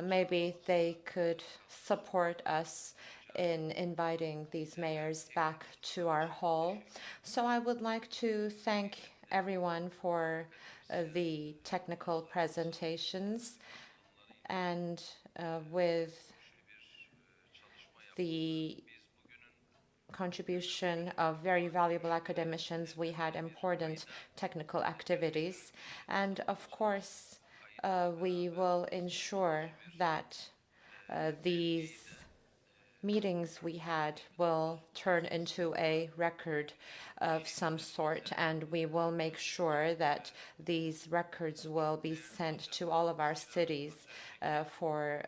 maybe they could support us in inviting these mayors back to our hall. So I would like to thank everyone for the technical presentations, and with the contribution of very valuable academicians, we had important technical activities. And of course, we will ensure that these meetings we had will turn into a record of some sort, and we will make sure that these records will be sent to all of our cities for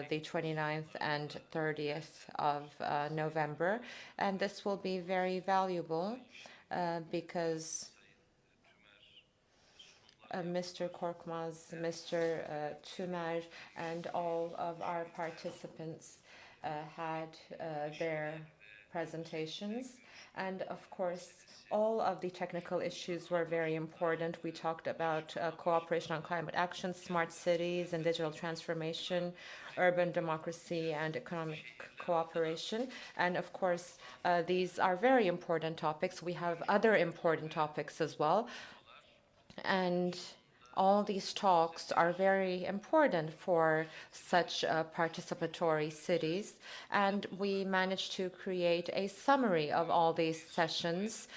the 29th and 30th of November. And this will be very valuable because Mr. Korkmaz, Mr. Tümer, and all of our participants had their presentations. And of course, all of the technical issues were very important. We talked about cooperation on climate action, smart cities and digital transformation, urban democracy and economic cooperation. And of course, these are very important topics. We have other important topics as well. And all these talks are very important for such participatory cities. And we managed to create a summary of all these sessions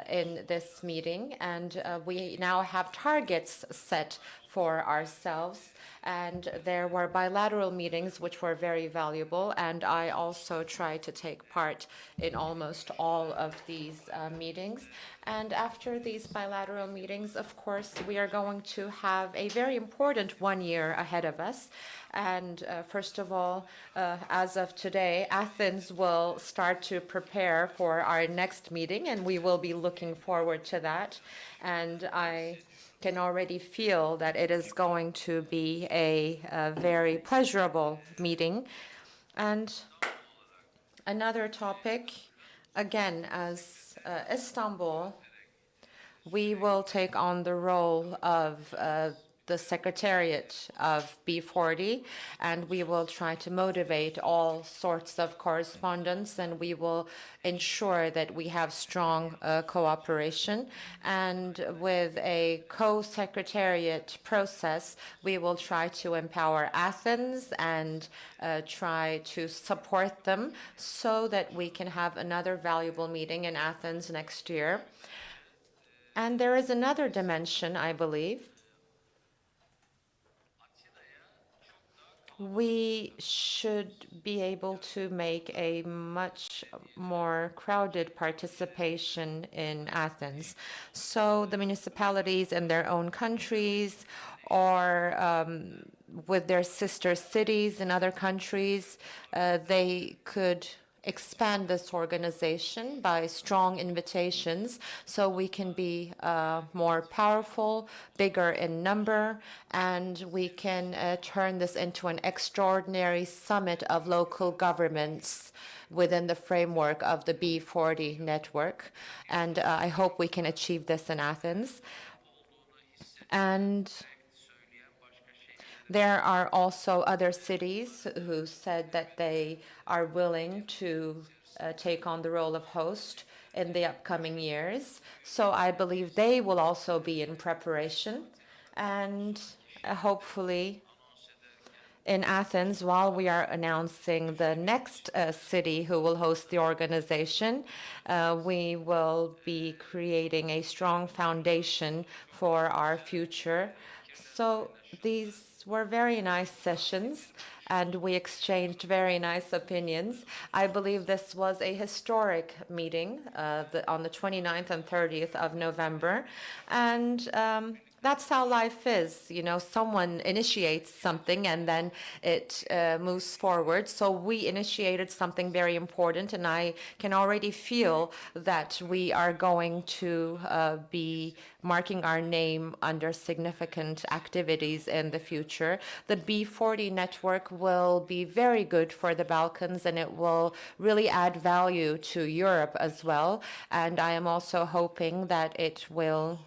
in this meeting. And we now have targets set for ourselves. And there were bilateral meetings which were very valuable, and I also tried to take part in almost all of these meetings. And after these bilateral meetings, of course, we are going to have a very important 1 year ahead of us. And first of all, as of today, Athens will start to prepare for our next meeting, and we will be looking forward to that. And I can already feel that it is going to be a very pleasurable meeting. And another topic, again, as Istanbul, we will take on the role of the Secretariat of B40, and we will try to motivate all sorts of correspondence, and we will ensure that we have strong cooperation. And with a co-secretariat process, we will try to empower Athens and try to support them so that we can have another valuable meeting in Athens next year. And there is another dimension, I believe. We should be able to make a much more crowded participation in Athens. So the municipalities in their own countries or with their sister cities in other countries, they could expand this organization by strong invitations so we can be more powerful, bigger in number, and we can turn this into an extraordinary summit of local governments within the framework of the B40 network. And I hope we can achieve this in Athens. And there are also other cities who said that they are willing to take on the role of host in the upcoming years. So I believe they will also be in preparation. And hopefully in Athens, while we are announcing the next city who will host the organization, we will be creating a strong foundation for our future. So these were very nice sessions, and we exchanged very nice opinions. I believe this was a historic meeting on the 29th and 30th of November, and that's how life is. You know, someone initiates something and then it moves forward. So we initiated something very important, and I can already feel that we are going to be marking our name under significant activities in the future. The B40 network will be very good for the Balkans, and it will really add value to Europe as well. And I am also hoping that it will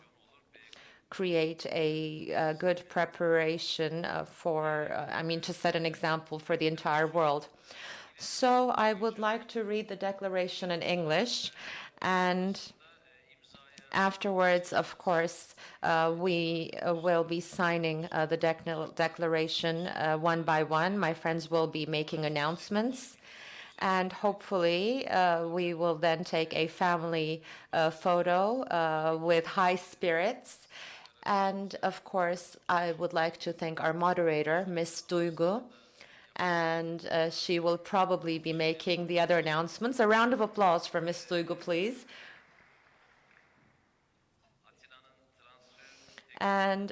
create a good preparation to set an example for the entire world. So I would like to read the declaration in English, and afterwards, of course, we will be signing the declaration one by one. My friends will be making announcements. And hopefully, we will then take a family photo with high spirits. And of course, I would like to thank our moderator, Ms. Duygu. and she will probably be making the other announcements. A round of applause for Ms. Duygu, please. And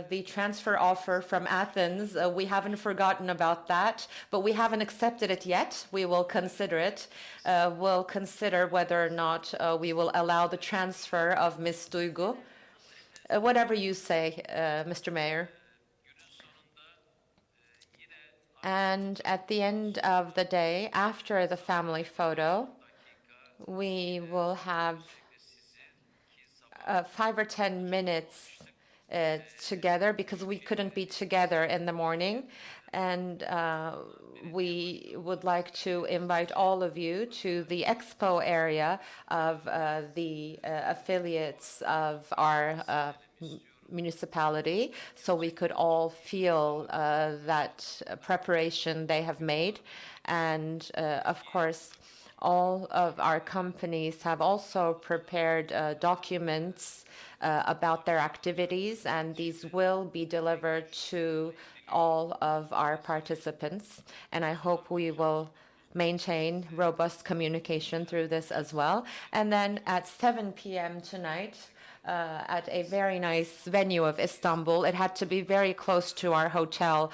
the transfer offer from Athens, we haven't forgotten about that, but we haven't accepted it yet. We will consider it. We'll consider whether or not we will allow the transfer of Ms. Duygu. Whatever you say, Mr. Mayor. And at the end of the day, after the family photo, we will have 5 or 10 minutes together, because we couldn't be together in the morning. And we would like to invite all of you to the expo area of the affiliates of our municipality, so we could all feel that preparation they have made. And of course, all of our companies have also prepared documents about their activities, and these will be delivered to all of our participants. And I hope we will maintain robust communication through this as well. And then at 7 p.m. tonight, at a very nice venue of Istanbul. It had to be very close to our hotel,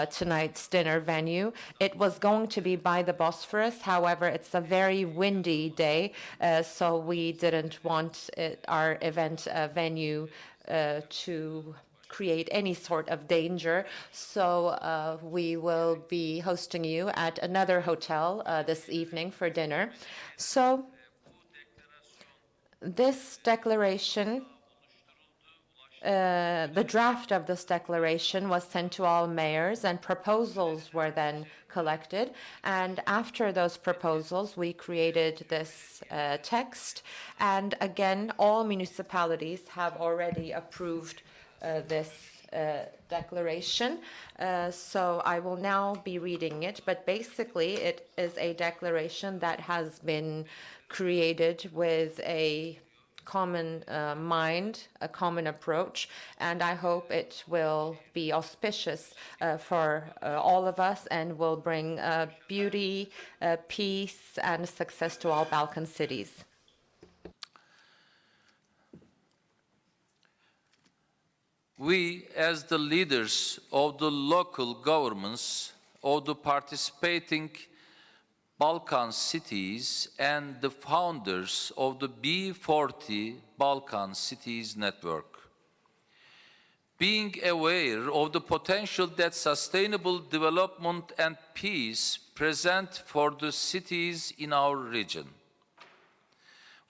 tonight's dinner venue. It was going to be by the Bosphorus. However, it's a very windy day, so we didn't want our event venue to create any sort of danger. So we will be hosting you at another hotel this evening for dinner. So this declaration, the draft of this declaration was sent to all mayors, and proposals were then collected. And after those proposals, we created this text. And again, all municipalities have already approved this declaration. So I will now be reading it, but basically it is a declaration that has been created with a common mind, a common approach, and I hope it will be auspicious for all of us and will bring beauty, peace, and success to all Balkan cities. We, as the leaders of the local governments of the participating Balkan cities and the founders of the B40 Balkan Cities Network, being aware of the potential that sustainable development and peace present for the cities in our region,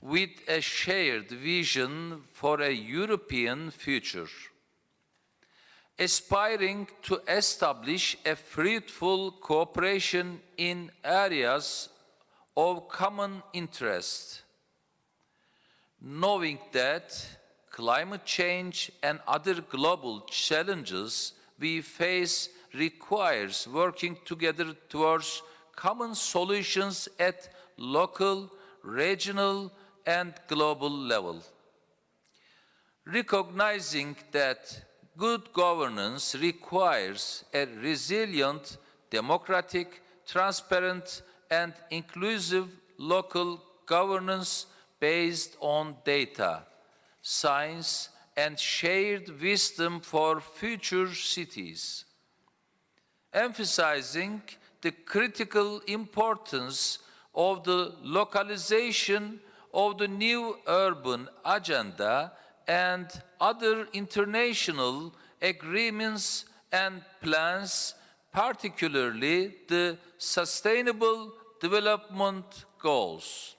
with a shared vision for a European future, aspiring to establish a fruitful cooperation in areas of common interest, knowing that climate change and other global challenges we face requires working together towards common solutions at local, regional, and global level. Recognizing that good governance requires a resilient, democratic, transparent, and inclusive local governance based on data, science, and shared wisdom for future cities. Emphasizing the critical importance of the localization of the new urban agenda and other international agreements and plans, particularly the Sustainable Development Goals.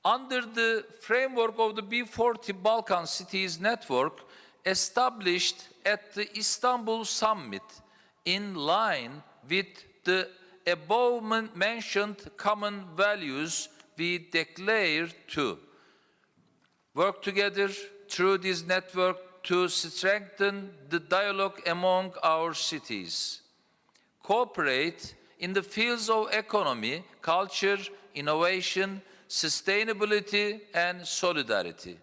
Under the framework of the B40 Balkan Cities Network, established at the Istanbul Summit, in line with the above-mentioned common values, we declare to work together through this network to strengthen the dialogue among our cities, cooperate in the fields of economy, culture, innovation, sustainability, and solidarity,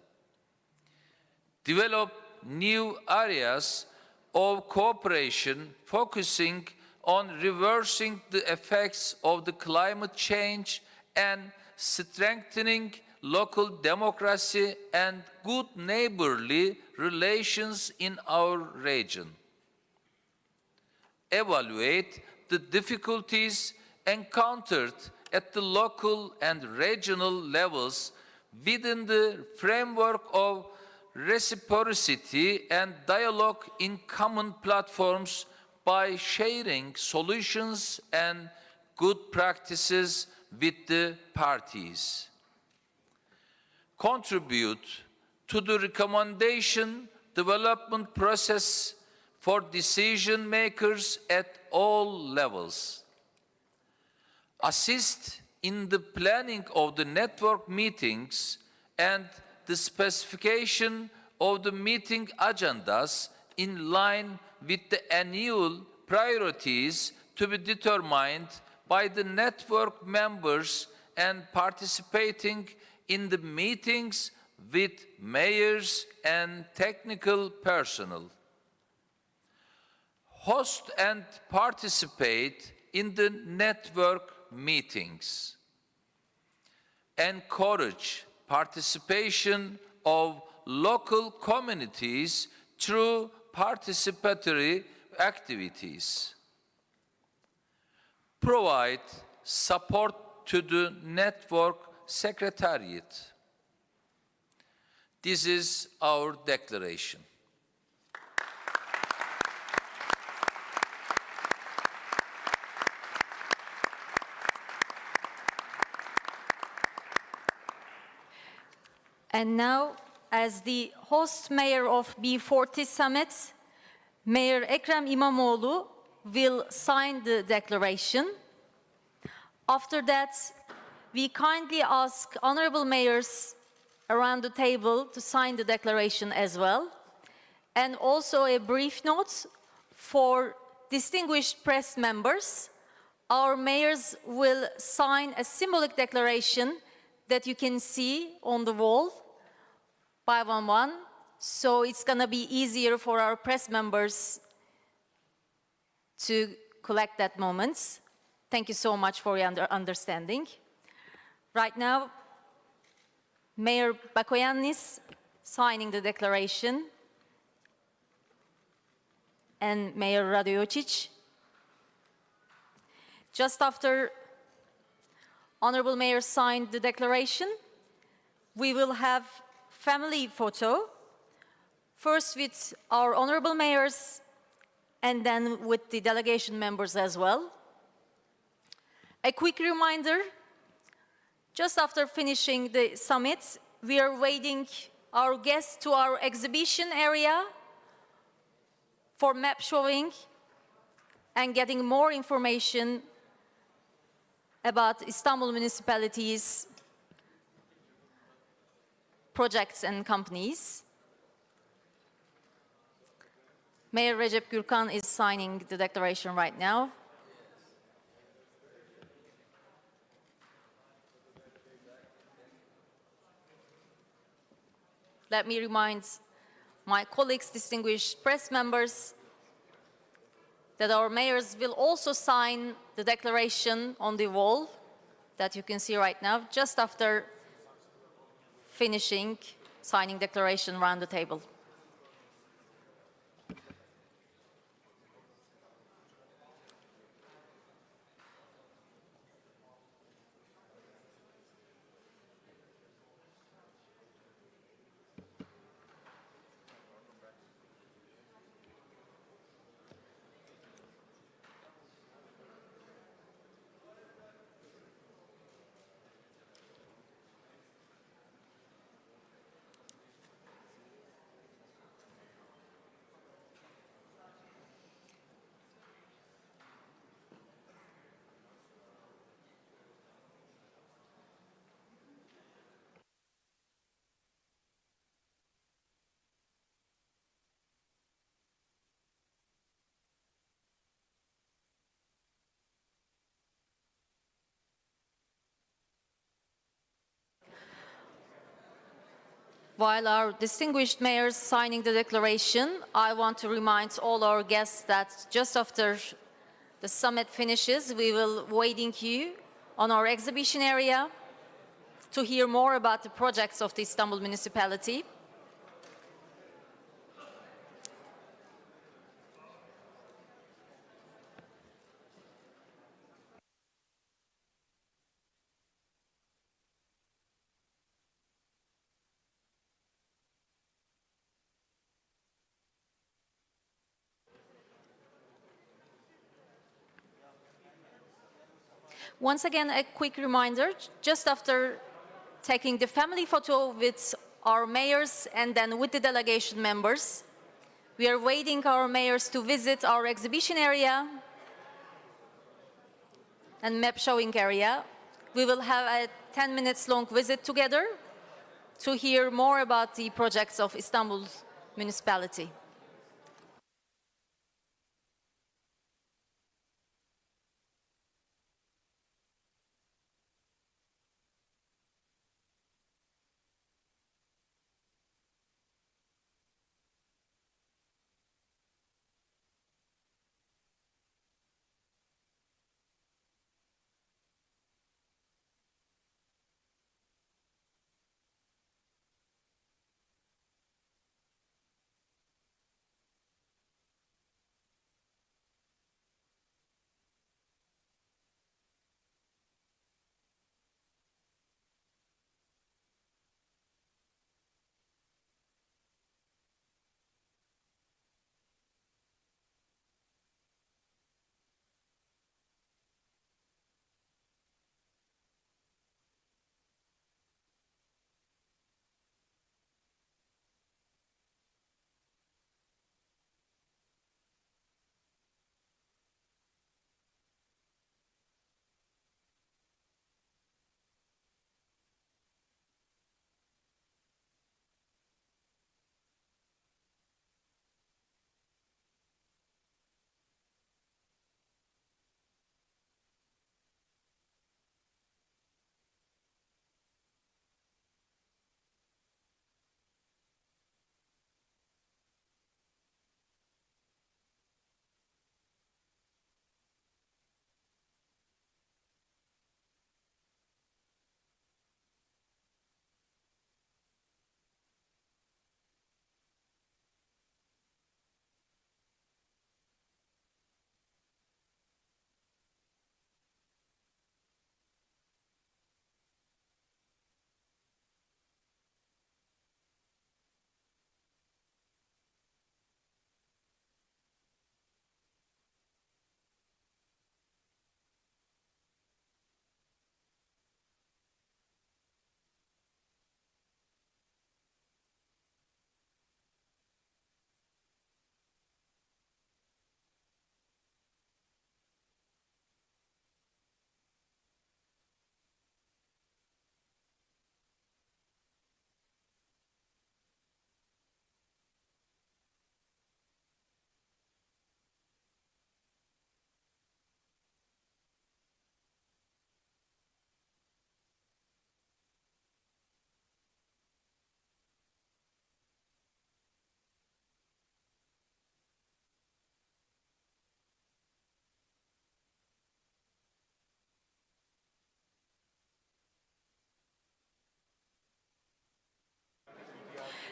develop new areas of cooperation focusing on reversing the effects of the climate change and strengthening local democracy and good neighborly relations in our region. Evaluate the difficulties encountered at the local and regional levels within the framework of reciprocity and dialogue in common platforms by sharing solutions and good practices with the parties. Contribute to the recommendation development process for decision makers at all levels. Assist in the planning of the network meetings and the specification of the meeting agendas in line with the annual priorities to be determined by the network members and participating in the meetings with mayors and technical personnel. Host and participate in the network meetings. Encourage participation of local communities through participatory activities. Provide support to the network secretariat. This is our declaration. And now, as the host mayor of B40 Summit, Mayor Ekrem İmamoğlu will sign the declaration. After that, we kindly ask honorable mayors around the table to sign the declaration as well. And also a brief note for distinguished press members. Our mayors will sign a symbolic declaration that you can see on the wall by one. So it's going to be easier for our press members to collect that moment. Thank you so much for your understanding. Right now, Mayor Bakoyannis signing the declaration, and Mayor Radojicic. Just after honorable mayor signed the declaration, we will have family photo, first with our honorable mayors and then with the delegation members as well. A quick reminder, just after finishing the summit, we are waiting our guests to our exhibition area for map showing and getting more information about Istanbul municipalities, projects and companies. Mayor Recep Gürkan is signing the declaration right now. Let me remind my colleagues, distinguished press members, that our mayors will also sign the declaration on the wall that you can see right now, just after finishing signing declaration around the table. While our distinguished mayors signing the declaration, I want to remind all our guests that just after the summit finishes, we will waiting you on our exhibition area to hear more about the projects of the Istanbul municipality. Once again, a quick reminder, just after taking the family photo with our mayors and then with the delegation members, we are waiting our mayors to visit our exhibition area and map showing area. We will have a 10 minutes long visit together to hear more about the projects of Istanbul municipality.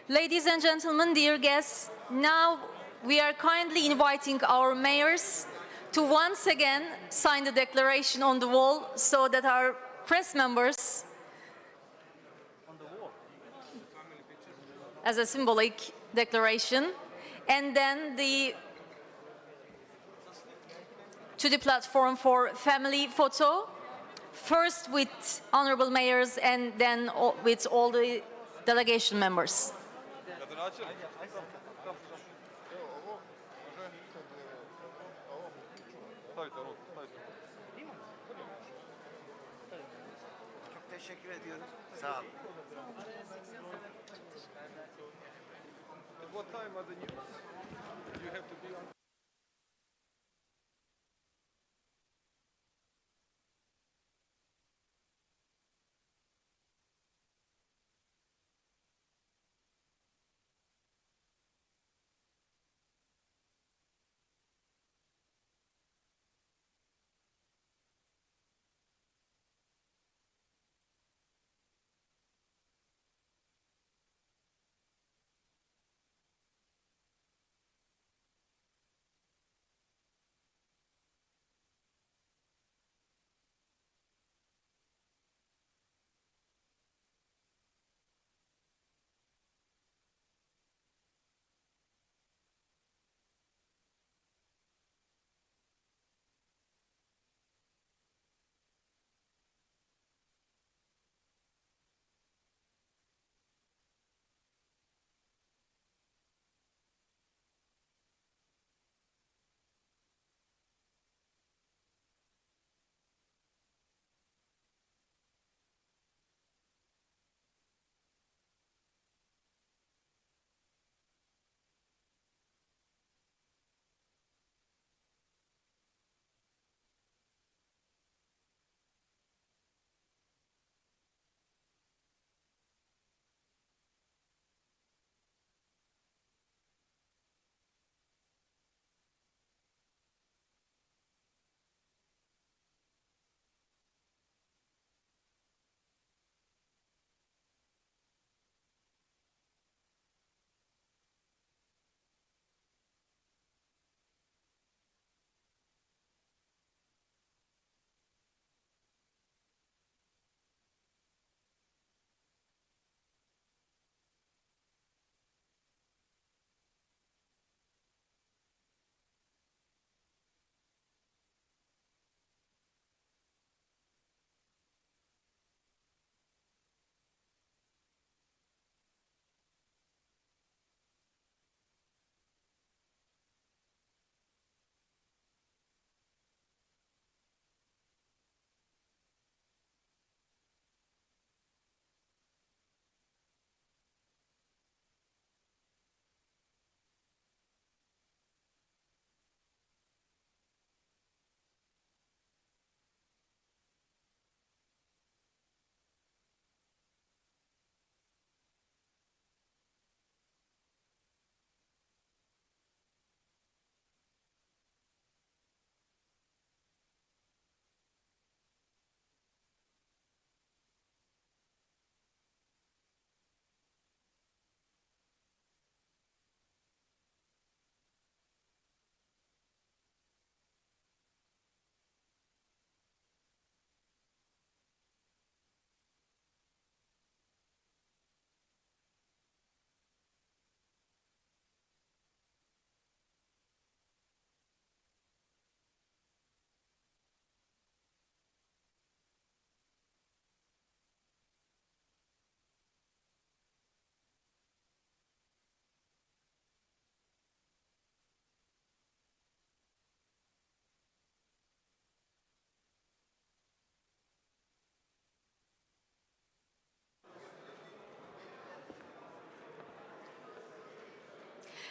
Ladies and gentlemen, dear guests, now we are kindly inviting our mayors to once again sign the declaration on the wall so that our press members, as a symbolic declaration, and then to the platform for family photo, first with honorable mayors and then with all the delegation members. Çok teşekkür ediyoruz. Sağ olun. What time are the news? You have to be on.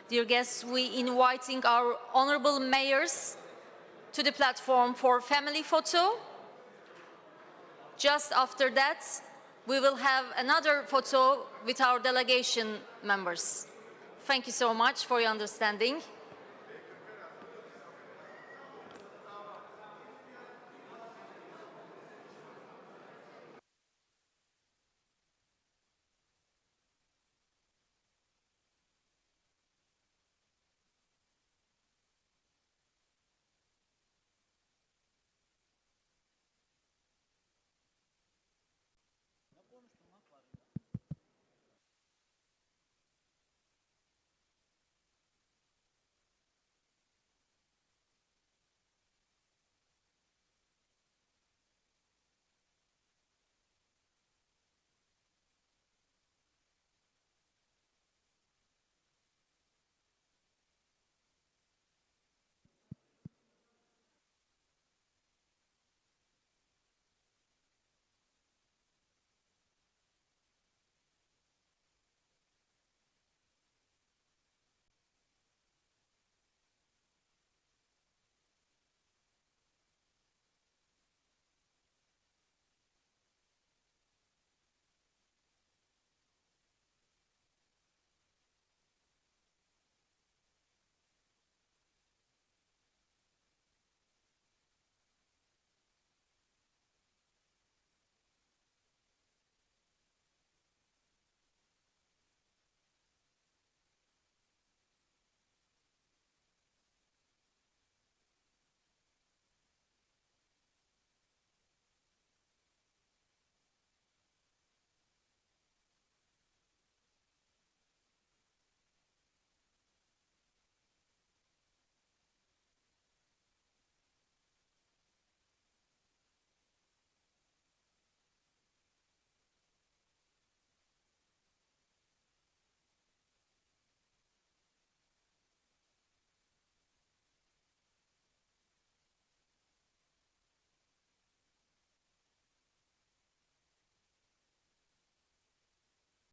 Dear guests, we inviting our honorable mayors to the platform for family photo. Just after that, we will have another photo with our delegation members. Thank you so much for your understanding.